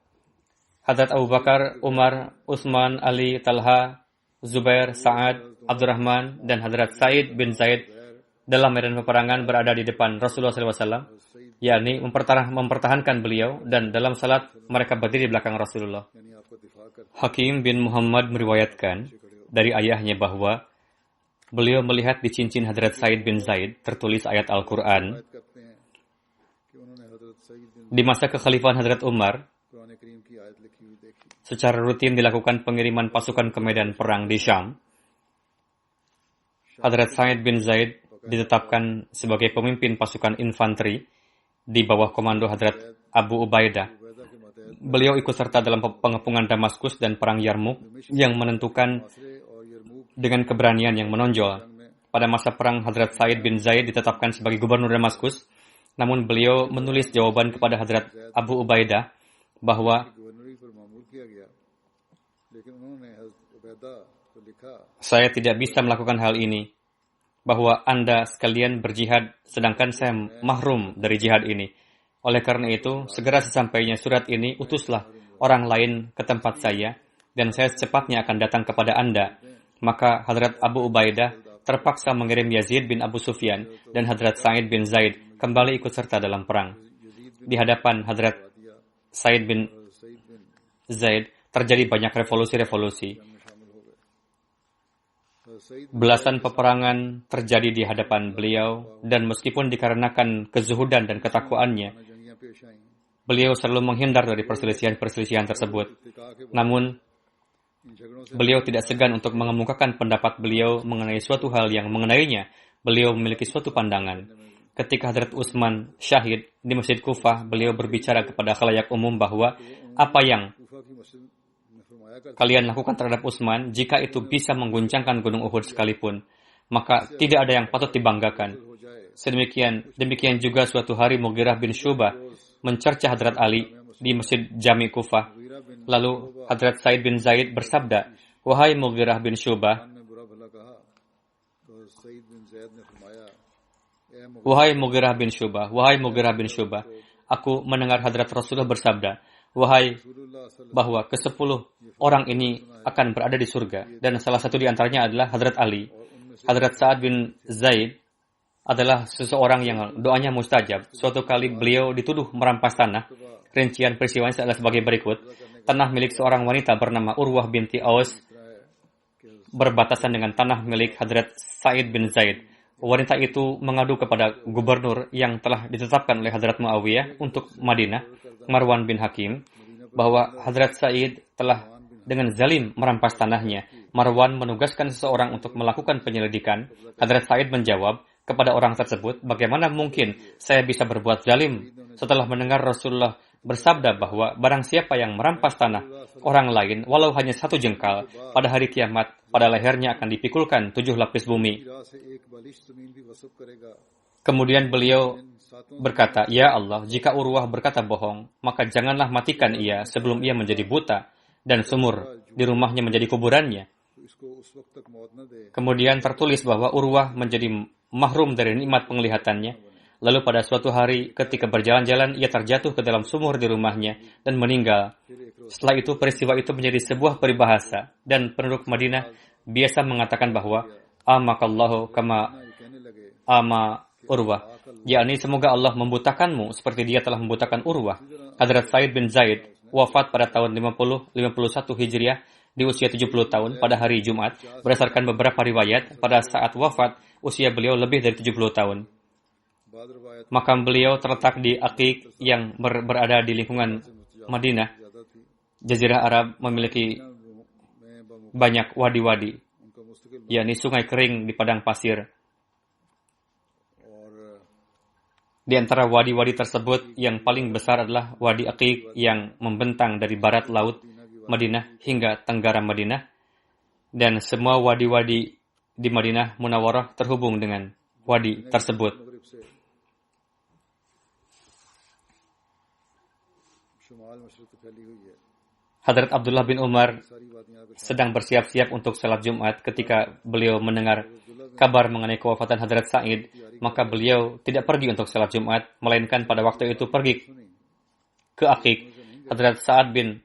Hadrat Abu Bakar, Umar, Utsman, Ali, Talha, Zubair, Sa'ad, Abdurrahman, dan Hadrat Sa'id bin Zaid dalam medan peperangan berada di depan Rasulullah SAW, yakni mempertahankan beliau, dan dalam salat mereka berdiri di belakang Rasulullah. Hakim bin Muhammad meriwayatkan dari ayahnya bahwa beliau melihat di cincin Hadrat Sa'id bin Zaid tertulis ayat Al-Quran. Di masa kekhalifahan Hadrat Umar, secara rutin dilakukan pengiriman pasukan ke medan perang di Syam. Hadrat Sa'id bin Zaid ditetapkan sebagai pemimpin pasukan infanteri di bawah komando Hadrat Abu Ubaidah. Beliau ikut serta dalam pengepungan Damaskus dan perang Yarmuk yang menentukan dengan keberanian yang menonjol. Pada masa perang, Hadrat Sa'id bin Zaid ditetapkan sebagai gubernur Damaskus, namun beliau menulis jawaban kepada Hadrat Abu Ubaidah bahwa saya tidak bisa melakukan hal ini, bahwa Anda sekalian berjihad sedangkan saya mahrum dari jihad ini. Oleh karena itu, segera sesampainya surat ini, utuslah orang lain ke tempat saya, dan saya secepatnya akan datang kepada Anda. Maka Hadrat Abu Ubaidah terpaksa mengirim Yazid bin Abu Sufyan dan Hadrat Sa'id bin Zaid kembali ikut serta dalam perang. Di hadapan Hadrat Sa'id bin Zaid terjadi banyak revolusi-revolusi. Belasan peperangan terjadi di hadapan beliau, dan meskipun dikarenakan kezuhudan dan ketakwaannya, beliau selalu menghindar dari perselisihan-perselisihan tersebut. Namun, beliau tidak segan untuk mengemukakan pendapat beliau mengenai suatu hal yang mengenainya. Beliau memiliki suatu pandangan. Ketika Hadrat Utsman syahid di Masjid Kufah, beliau berbicara kepada khalayak umum bahwa apa yang kalian lakukan terhadap Utsman, jika itu bisa mengguncangkan gunung Uhud sekalipun, maka tidak ada yang patut dibanggakan. Demikian juga suatu hari Mughirah bin Syubah mencercah Hadrat Ali di Masjid Jami Kufah. Lalu Hadrat Sa'id bin Zaid bersabda, wahai Mughirah bin Syubah, wahai Mughirah bin Syubah, aku mendengar Hadrat Rasulullah bersabda, bahwa ke-10 orang ini akan berada di surga, dan salah satu di antaranya adalah Hadrat Ali. Hadrat Sa'ad bin Zaid adalah seseorang yang doanya mustajab. Suatu kali beliau dituduh merampas tanah. Rincian peristiwanya adalah sebagai berikut. Tanah milik seorang wanita bernama Urwah binti Aus berbatasan dengan tanah milik Hadrat Sa'id bin Zaid. Wanita itu mengadu kepada gubernur yang telah ditetapkan oleh Hadrat Muawiyah untuk Madinah, Marwan bin Hakim, bahwa Hadrat Sa'id telah dengan zalim merampas tanahnya. Marwan menugaskan seseorang untuk melakukan penyelidikan. Hadrat Sa'id menjawab kepada orang tersebut, bagaimana mungkin saya bisa berbuat zalim setelah mendengar Rasulullah bersabda bahwa barang siapa yang merampas tanah orang lain, walau hanya 1 jengkal, pada hari kiamat, pada lehernya akan dipikulkan 7 lapis bumi. Kemudian beliau berkata, ya Allah, jika Urwah berkata bohong, maka janganlah matikan ia sebelum ia menjadi buta dan sumur di rumahnya menjadi kuburannya. Kemudian tertulis bahwa Urwah menjadi mahrum dari nikmat penglihatannya. Lalu pada suatu hari ketika berjalan-jalan ia terjatuh ke dalam sumur di rumahnya dan meninggal. Setelah itu peristiwa itu menjadi sebuah peribahasa dan penduduk Madinah biasa mengatakan bahwa amakallahu kama ama Urwah, yakni semoga Allah membutakanmu seperti dia telah membutakan Urwah. Hadrat Said bin Zaid wafat pada tahun 51 Hijriah di usia 70 tahun pada hari Jumat. Berdasarkan beberapa riwayat, pada saat wafat usia beliau lebih dari 70 tahun. Makam beliau terletak di Aqiq yang berada di lingkungan Madinah. Jazirah Arab memiliki banyak wadi-wadi, yakni sungai kering di padang pasir. Di antara wadi-wadi tersebut, yang paling besar adalah Wadi Aqiq yang membentang dari barat laut Madinah hingga tenggara Madinah. Dan semua wadi-wadi di Madinah Munawwarah terhubung dengan wadi tersebut. Hadrat Abdullah bin Umar sedang bersiap-siap untuk salat Jumat ketika beliau mendengar kabar mengenai kewafatan Hadrat Sa'id, maka beliau tidak pergi untuk salat Jumat, melainkan pada waktu itu pergi ke Aqiq. Hadrat Sa'ad bin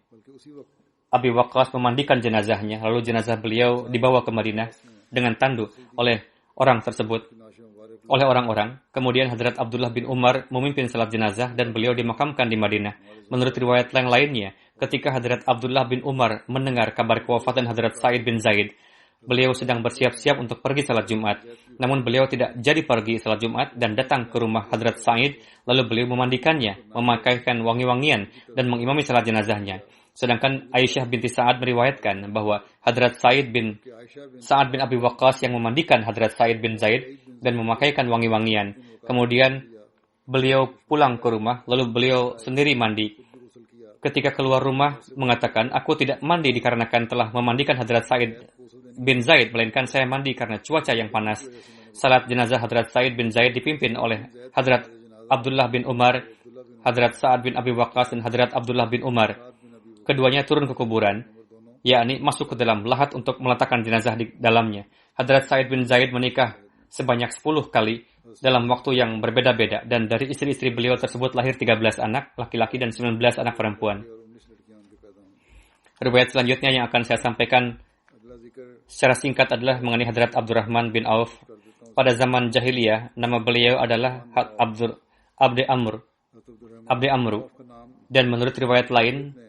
Abi Waqqas memandikan jenazahnya, lalu jenazah beliau dibawa ke Madinah dengan tandu oleh orang-orang. Kemudian Hadrat Abdullah bin Umar memimpin salat jenazah dan beliau dimakamkan di Madinah. Menurut riwayat yang lainnya, ketika Hadrat Abdullah bin Umar mendengar kabar kewafatan Hadrat Said bin Zaid, beliau sedang bersiap-siap untuk pergi salat Jumat. Namun beliau tidak jadi pergi salat Jumat dan datang ke rumah Hadrat Said, lalu beliau memandikannya, memakaikan wangi-wangian dan mengimami salat jenazahnya. Sedangkan Aisyah binti Sa'ad meriwayatkan bahwa Hadrat Sa'ad bin Abi Waqqas yang memandikan Hadrat Said bin Zaid dan memakaikan wangi-wangian. Kemudian beliau pulang ke rumah, lalu beliau sendiri mandi. Ketika keluar rumah, mengatakan, aku tidak mandi dikarenakan telah memandikan Hadrat Said bin Zaid, melainkan saya mandi karena cuaca yang panas. Salat jenazah Hadrat Said bin Zaid dipimpin oleh Hadrat Abdullah bin Umar, Hadrat Sa'ad bin Abi Waqqas dan Hadrat Abdullah bin Umar. Keduanya turun ke kuburan, yakni masuk ke dalam lahat untuk meletakkan jenazah di dalamnya. Hadrat Said bin Zaid menikah sebanyak 10 kali dalam waktu yang berbeda-beda, dan dari istri-istri beliau tersebut lahir 13 anak laki-laki dan 19 anak perempuan. Riwayat selanjutnya yang akan saya sampaikan secara singkat adalah mengenai Hadrat Abdurrahman bin Auf. Pada zaman jahiliyah, nama beliau adalah Abdi Amru, dan menurut riwayat lain,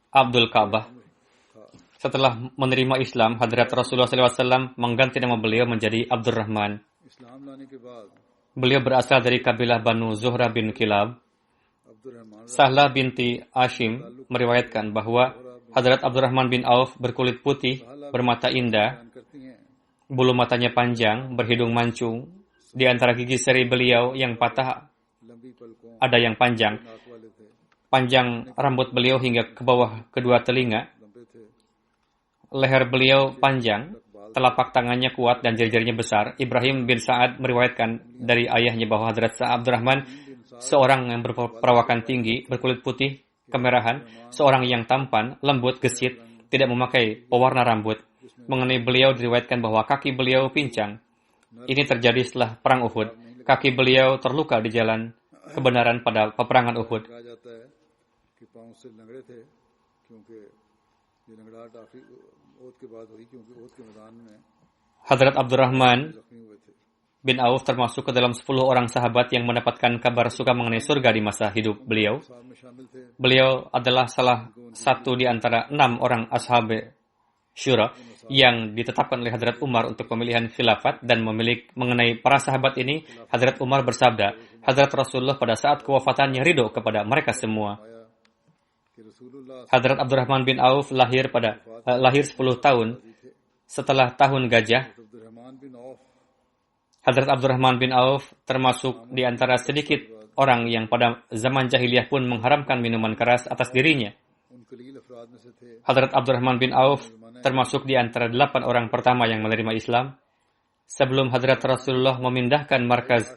Abdul Ka'bah. Setelah menerima Islam, Hadrat Rasulullah SAW mengganti nama beliau menjadi Abdurrahman. Beliau berasal dari kabilah Banu Zuhra bin Kilab. Sahla binti Ashim meriwayatkan bahwa Hadrat Abdurrahman bin Auf berkulit putih, bermata indah, bulu matanya panjang, berhidung mancung. Di antara gigi seri beliau yang patah ada yang panjang. Panjang rambut beliau hingga ke bawah kedua telinga. Leher beliau panjang, telapak tangannya kuat dan jari-jarinya besar. Ibrahim bin Sa'ad meriwayatkan dari ayahnya bahwa Hadrat Abdurrahman seorang yang berperawakan tinggi, berkulit putih, kemerahan, seorang yang tampan, lembut, gesit, tidak memakai pewarna rambut. Mengenai beliau diriwayatkan bahwa kaki beliau pincang. Ini terjadi setelah perang Uhud. Kaki beliau terluka di jalan kebenaran pada peperangan Uhud. Hadrat Abdurrahman bin Auf termasuk ke dalam 10 orang sahabat yang mendapatkan kabar suka mengenai surga di masa hidup beliau. Beliau adalah salah satu di antara 6 orang ashab syura yang ditetapkan oleh Hadrat Umar untuk pemilihan khilafat, dan mengenai para sahabat ini, Hadrat Umar bersabda, Hadrat Rasulullah pada saat kewafatannya ridho kepada mereka semua. Hadrat Abdurrahman bin Auf lahir 10 tahun setelah tahun gajah. Hadrat Abdurrahman bin Auf termasuk di antara sedikit orang yang pada zaman jahiliyah pun mengharamkan minuman keras atas dirinya. Hadrat Abdurrahman bin Auf termasuk di antara 8 orang pertama yang menerima Islam. Sebelum Hadrat Rasulullah memindahkan markaz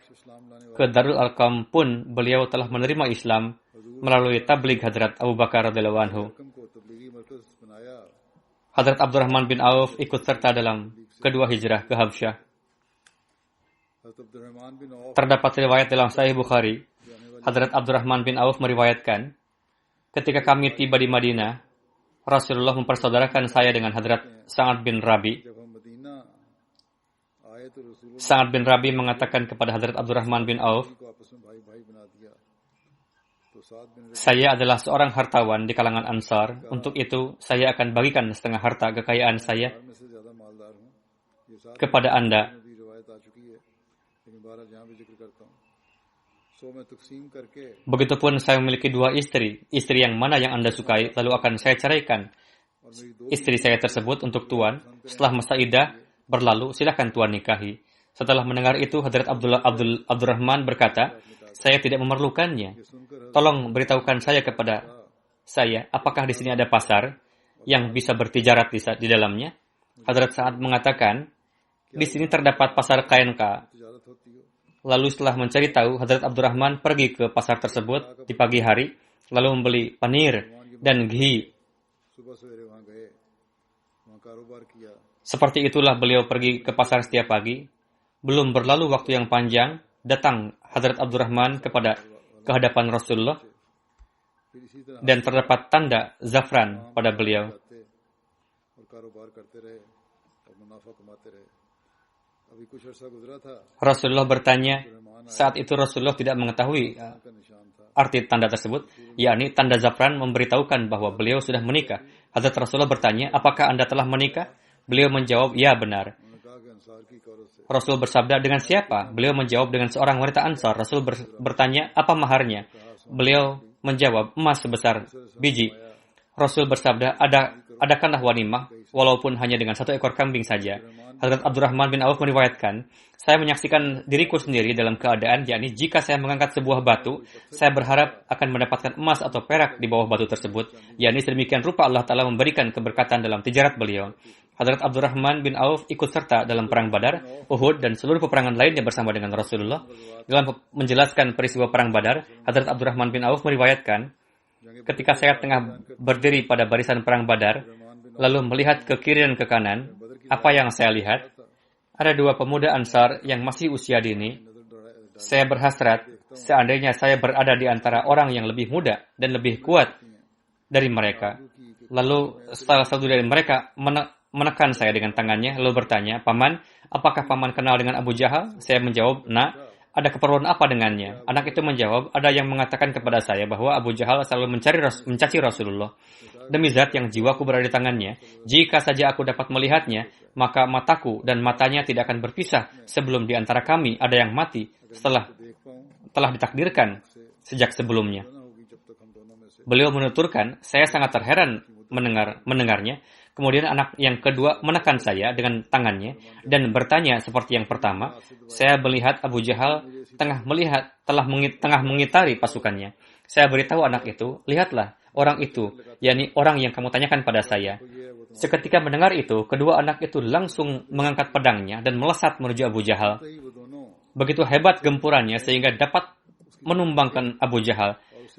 ke Darul Arqam pun beliau telah menerima Islam melalui tabligh Hadrat Abu Bakar radhiyallahu anhu. Hadrat Abdurrahman bin Auf ikut serta dalam kedua hijrah ke Habsyah. Terdapat riwayat dalam Sahih Bukhari, Hadrat Abdurrahman bin Auf meriwayatkan, ketika kami tiba di Madinah, Rasulullah mempersaudarakan saya dengan Hadrat Sa'ad bin Rabi. Sa'ad bin Rabi mengatakan kepada Hadrat Abdurrahman bin Auf, saya adalah seorang hartawan di kalangan Ansar. Untuk itu, saya akan bagikan setengah harta kekayaan saya kepada Anda. Begitupun saya memiliki dua istri. Istri yang mana yang Anda sukai, lalu akan saya ceraikan istri saya tersebut untuk Tuan. Setelah masa iddah berlalu, silakan Tuan nikahi. Setelah mendengar itu, Hadrat Abdurrahman berkata, saya tidak memerlukannya. Tolong beritahukan saya kepada saya, apakah di sini ada pasar yang bisa bertijarat di dalamnya? Hadrat Sa'ad mengatakan, di sini terdapat pasar KNK. Lalu setelah mencari tahu, Hadrat Abdurrahman pergi ke pasar tersebut di pagi hari, lalu membeli panir dan ghee. Seperti itulah beliau pergi ke pasar setiap pagi. Belum berlalu waktu yang panjang, datang Hadrat Abdurrahman ke hadapan Rasulullah dan terdapat tanda zafran pada beliau. Rasulullah bertanya, saat itu Rasulullah tidak mengetahui arti tanda tersebut, yakni tanda zafran memberitahukan bahwa beliau sudah menikah. Hadrat Rasulullah bertanya, apakah Anda telah menikah? Beliau menjawab, ya benar. Rasul bersabda, dengan siapa? Beliau menjawab, dengan seorang wanita Ansar. Rasul bertanya, apa maharnya? Beliau menjawab, emas sebesar biji. Rasul bersabda, adakanlah wanimah, walaupun hanya dengan 1 ekor kambing saja. Hadrat Abdurrahman bin Auf meriwayatkan, saya menyaksikan diriku sendiri dalam keadaan, yakni jika saya mengangkat sebuah batu, saya berharap akan mendapatkan emas atau perak di bawah batu tersebut, yakni sedemikian rupa Allah Ta'ala memberikan keberkatan dalam tijarat beliau. Hadrat Abdurrahman bin Auf ikut serta dalam perang Badar, Uhud, dan seluruh peperangan lainnya bersama dengan Rasulullah. Dalam menjelaskan peristiwa perang Badar, Hadrat Abdurrahman bin Auf meriwayatkan, ketika saya tengah berdiri pada barisan perang Badar, lalu melihat ke kiri dan ke kanan, apa yang saya lihat? Ada 2 pemuda Ansar yang masih usia dini. Saya berhasrat, seandainya saya berada di antara orang yang lebih muda dan lebih kuat dari mereka. Lalu salah satu dari mereka menekan saya dengan tangannya, lalu bertanya, Paman, apakah Paman kenal dengan Abu Jahal? Saya menjawab, Nak, ada keperluan apa dengannya? Anak itu menjawab, ada yang mengatakan kepada saya bahwa Abu Jahal selalu mencaci Rasulullah. Demi zat yang jiwaku berada di tangannya, jika saja aku dapat melihatnya, maka mataku dan matanya tidak akan berpisah sebelum di antara kami ada yang mati telah ditakdirkan sejak sebelumnya. Beliau menuturkan, saya sangat terheran mendengarnya. Kemudian anak yang kedua menekan saya dengan tangannya dan bertanya seperti yang pertama, saya melihat Abu Jahal tengah mengitari pasukannya. Saya beritahu anak itu, lihatlah orang itu, yakni orang yang kamu tanyakan pada saya. Seketika mendengar itu, kedua anak itu langsung mengangkat pedangnya dan melesat menuju Abu Jahal. Begitu hebat gempurannya sehingga dapat menumbangkan Abu Jahal.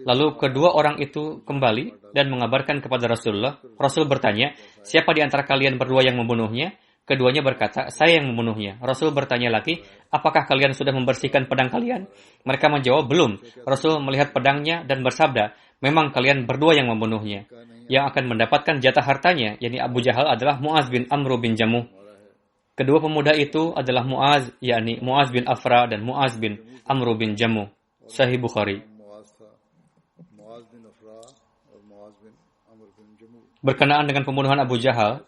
Lalu kedua orang itu kembali dan mengabarkan kepada Rasulullah. Rasul bertanya, siapa di antara kalian berdua yang membunuhnya? Keduanya berkata, saya yang membunuhnya. Rasul bertanya lagi, apakah kalian sudah membersihkan pedang kalian? Mereka menjawab, belum. Rasul melihat pedangnya dan bersabda, memang kalian berdua yang membunuhnya. Yang akan mendapatkan jatah hartanya, yakni Abu Jahal, adalah Mu'az bin Amr bin Jamuh. Kedua pemuda itu adalah Mu'az, yakni Mu'az bin Afra dan Mu'az bin Amr bin Jamuh. Sahih Bukhari. Berkenaan dengan pembunuhan Abu Jahal,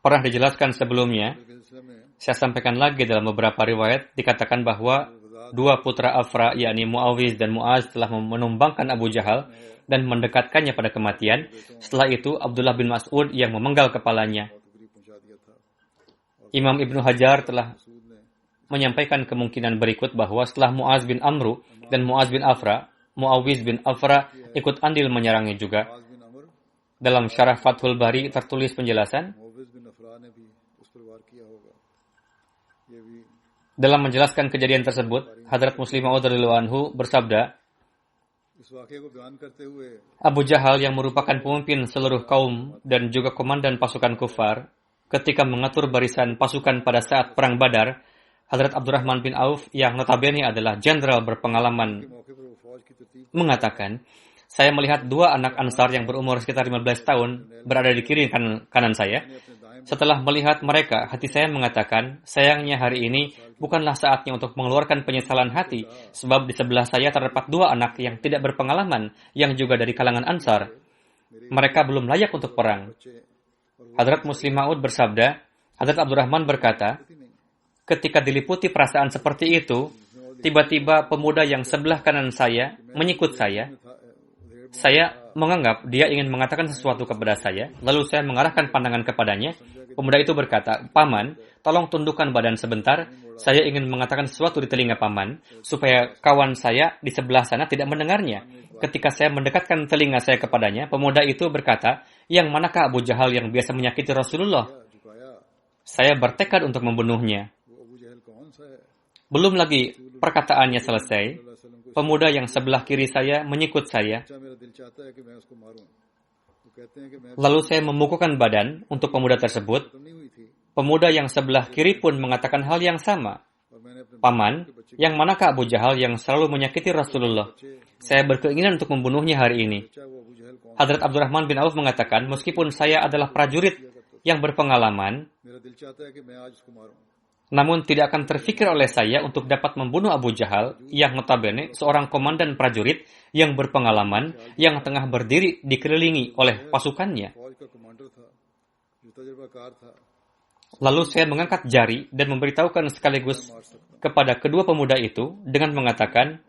pernah dijelaskan sebelumnya, saya sampaikan lagi dalam beberapa riwayat, dikatakan bahwa 2 putra Afra, yakni Muawiz dan Mu'az, telah menumbangkan Abu Jahal dan mendekatkannya pada kematian. Setelah itu, Abdullah bin Mas'ud yang memenggal kepalanya. Imam Ibnu Hajar telah menyampaikan kemungkinan berikut bahwa setelah Mu'az bin Amru dan Mu'az bin Afra, Muawiz bin Afra ikut andil menyerangnya juga. Dalam Syarah Fathul Bari tertulis penjelasan. Dalam menjelaskan kejadian tersebut, Hadrat Muslim Maud radhiyallahu anhu bersabda, इस वाकये को बयान करते हुए Abu Jahal yang merupakan pemimpin seluruh kaum dan juga komandan pasukan kufar, ketika mengatur barisan pasukan pada saat Perang Badar, Hadrat Abdurrahman bin Auf yang notabene adalah jenderal berpengalaman मौके पर वो फौज की तरतीब mengatakan, saya melihat dua anak Ansar yang berumur sekitar 15 tahun berada di kiri kanan saya. ने अपने दाएं Setelah melihat mereka, hati saya mengatakan, sayangnya hari ini bukanlah saatnya untuk mengeluarkan penyesalan hati, sebab di sebelah saya terdapat dua anak yang tidak berpengalaman, yang juga dari kalangan Ansar. Mereka belum layak untuk perang. बच्चे और Hadrat Muslim Maud bersabda, Hadrat Abdurrahman berkata, ketika diliputi perasaan seperti itu, tiba-tiba pemuda yang sebelah kanan saya menyikut saya. Saya menganggap dia ingin mengatakan sesuatu kepada saya, lalu saya mengarahkan pandangan kepadanya. Pemuda itu berkata, Paman, tolong tundukkan badan sebentar, saya ingin mengatakan sesuatu di telinga Paman, supaya kawan saya di sebelah sana tidak mendengarnya. Ketika saya mendekatkan telinga saya kepadanya, pemuda itu berkata, yang manakah Abu Jahal yang biasa menyakiti Rasulullah? झुकाया Saya bertekad untuk membunuhnya. वो अबू जहल कौन सा है Belum lagi perkataannya selesai, सल्लल्लाहु अलैहि वसल्लम को pemuda yang sebelah kiri saya menyikut saya. अच्छा मेरा दिल चाहता है कि मैं उसको मारूं वो कहते हैं कि मैं Lalu saya memukulkan badan untuk pemuda tersebut. खत्म नहीं हुई थी Pemuda yang sebelah kiri pun mengatakan hal yang sama. और मैंने अपने Paman, yang manakah Abu Jahal yang selalu menyakiti Rasulullah? Saya berkeinginan untuk membunuhnya hari ini. बच्चा वो अबू जहल कौन Hadrat Abdurrahman bin Auf mengatakan, meskipun saya adalah prajurit yang berpengalaman, मेरा दिल चाहता है कि मैं आज उसको मारूं namun tidak akan terfikir oleh saya untuk dapat membunuh Abu Jahal yang notabene seorang komandan prajurit yang berpengalaman yang tengah berdiri dikelilingi oleh pasukannya. फौज का कमांडर था जो तजुर्बाकार था Lalu saya mengangkat jari dan memberitahukan sekaligus मार सकता kepada kedua pemuda itu dengan mengatakan,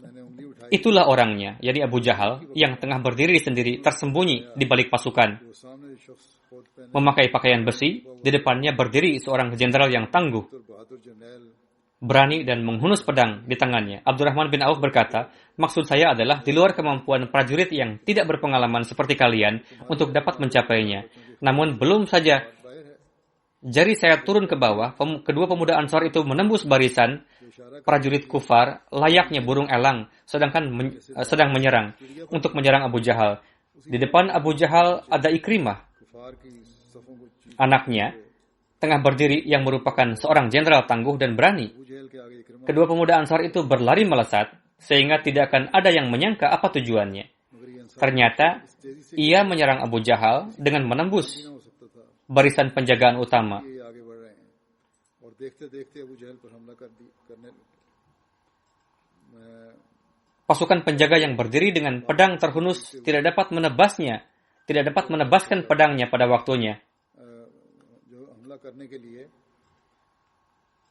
मैंने उंगली उठाई itulah orangnya, yakni Abu Jahal yang tengah berdiri sendiri tersembunyi di balik pasukan. वो सामने शख्स कोट पहने Memakai pakaian besi, di depannya berdiri seorang jenderal yang tangguh, तो बहादुर Jarnail berani dan menghunus pedang di tangannya. Abdurrahman bin Auf berkata, maksud saya adalah di luar kemampuan prajurit yang tidak berpengalaman seperti kalian untuk dapat mencapainya. Namun belum saja jari saya turun ke bawah, kedua pemuda Ansar itu menembus barisan prajurit kufar layaknya burung elang sedang menyerang untuk menyerang Abu Jahal. Di depan Abu Jahal ada Ikrimah, कुफार की सफों को anaknya, tengah berdiri yang merupakan seorang jenderal tangguh dan berani. Abu जहल के आगे इकरमा Kedua pemuda Ansar itu berlari melesat, sehingga tidak akan ada yang menyangka apa tujuannya. मगर ये इंसान Ternyata, तेजी से ia menyerang Abu Jahal dengan menembus हो सकता था barisan penjagaan utama. ये आगे बढ़ रहे हैं और देखते देखते अबू जहल पर हमला करने लगे मैं Pasukan penjaga yang berdiri dengan pedang terhunus tidak dapat menebasnya, tidak dapat menebaskan pedangnya pada waktunya. जो हमला करने के लिए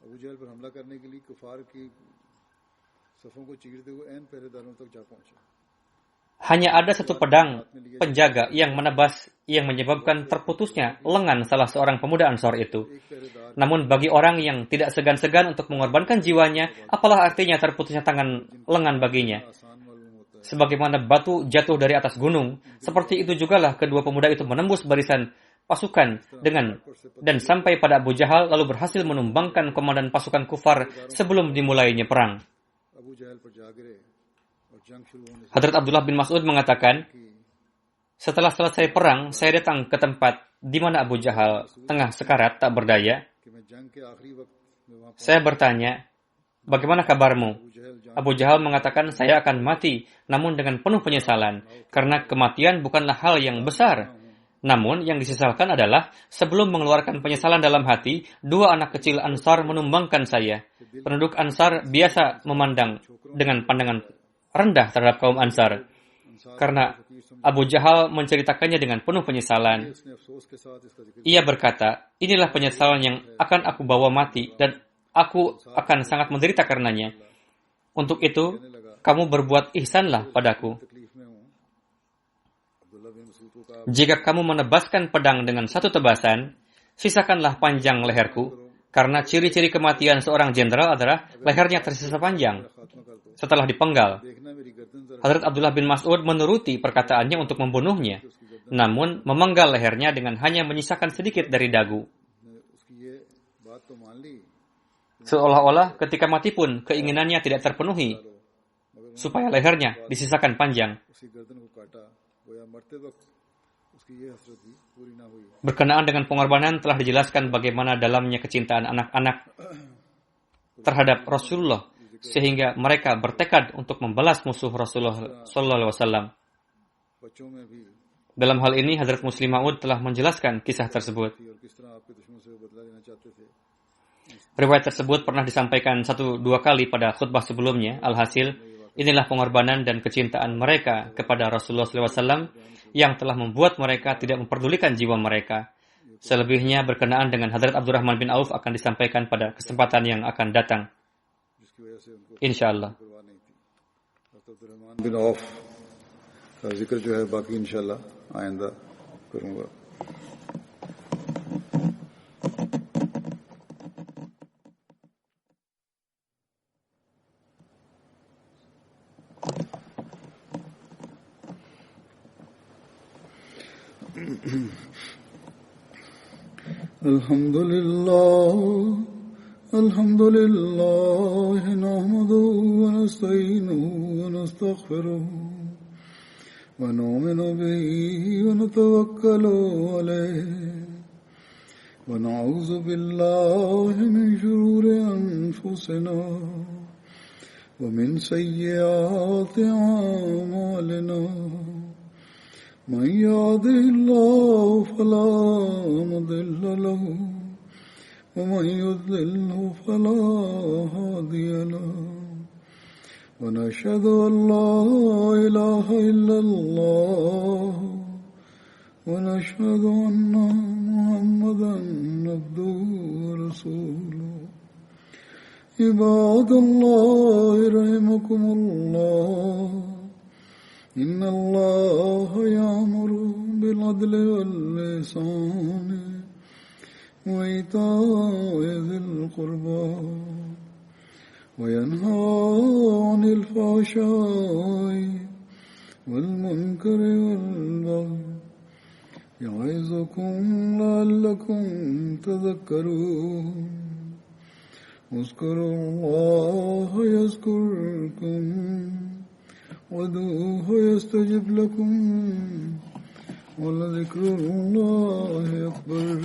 अबू जहल पर हमला करने के लिए कुफार की सफों को चीरते हुए ऐन पहरेदारों तक जा पहुंचे Hanya ada satu pedang penjaga yang menebas yang menyebabkan terputusnya lengan salah seorang pemuda Ansor itu. एक पहरेदार Namun bagi orang yang tidak segan-segan untuk mengorbankan jiwanya, apalah artinya terputusnya tangan lengan baginya? आसान मालूम होता है Sebagaimana batu jatuh dari atas gunung, seperti itu jugalah kedua pemuda itu menembus barisan pasukan dan sampai pada Abu Jahal lalu berhasil menumbangkan komandan pasukan kufar sebelum dimulainya perang. Abu जहल पर जा गिरे और जंग शुरू होने Hadrat Abdullah bin Mas'ud mengatakan, setelah selesai perang, saya datang ke tempat di mana Abu Jahal tengah sekarat tak berdaya. कि मैं जंग के आखिरी वक्त में वहां Saya bertanya, bagaimana kabarmu? Abu जहल जंग Abu Jahal mengatakan, saya akan mati, namun dengan penuh penyesalan, karena kematian bukanlah hal yang besar. Namun, yang disesalkan adalah, sebelum mengeluarkan penyesalan dalam hati, dua anak kecil Ansar menumbangkan saya. Penduduk Ansar biasa memandang dengan pandangan rendah terhadap kaum Ansar. Karena Abu Jahal menceritakannya dengan penuh penyesalan. उसने अफसोस के साथ इसका जिक्र Ia berkata, inilah penyesalan yang akan aku bawa mati, dan aku akan sangat menderita karenanya. Untuk itu, kamu berbuat ihsanlah padaku. तकलीफ में हूँ अब्दुल्ला बिन मसूद को कहा Jika kamu menebaskan pedang dengan satu tebasan, sisakanlah panjang leherku, karena ciri-ciri kematian seorang jenderal adalah lehernya tersisa panjang खात्मा कर दो setelah dipenggal. देखना मेरी गर्दन जरा Hadrat Abdullah bin Mas'ud menuruti perkataannya untuk membunuhnya, namun memenggal lehernya dengan hanya menyisakan sedikit dari dagu. उसकी ये बात तो मान ली Seolah-olah ketika mati pun keinginannya tidak terpenuhi. मगर supaya lehernya disisakan panjang. Berkenaan dengan pengorbanan telah dijelaskan bagaimana dalamnya kecintaan anak-anak terhadap Rasulullah sehingga mereka bertekad untuk membalas musuh Rasulullah SAW. Dalam hal ini Hazrat Muslim Maud telah menjelaskan kisah tersebut. Riwayat tersebut pernah disampaikan 1-2 kali pada khutbah sebelumnya. Alhasil, inilah pengorbanan dan kecintaan mereka kepada Rasulullah SAW yang telah membuat mereka tidak memperdulikan jiwa mereka. Selebihnya berkenaan dengan Hazrat Abdurrahman bin Auf akan disampaikan pada kesempatan yang akan datang. InsyaAllah. bin Auf का जिक्र जो है बाकी इंशाल्लाह आइंदा करूंगा. الحمد لله نحمده ونستعينه ونستغفره ونؤمن به ونتوكل عليه ونعوذ بالله من شرور أنفسنا ومن سيئات أعمالنا من يهده الله فلا مضل له ومن يضلله فلا هادي له ونشهد أن لا إله إلا الله ونشهد أن محمدا عبده ورسوله. عباد الله رحمكم الله إن الله يأمر بالعدل والإحسان وإيتاء ذي القربى وينهى عن الفحشاء والمنكر والبغي يعظكم لعلكم تذكرون. اذكروا الله يذكركم وادعوه يستجب لكم ولذكر الله أكبر.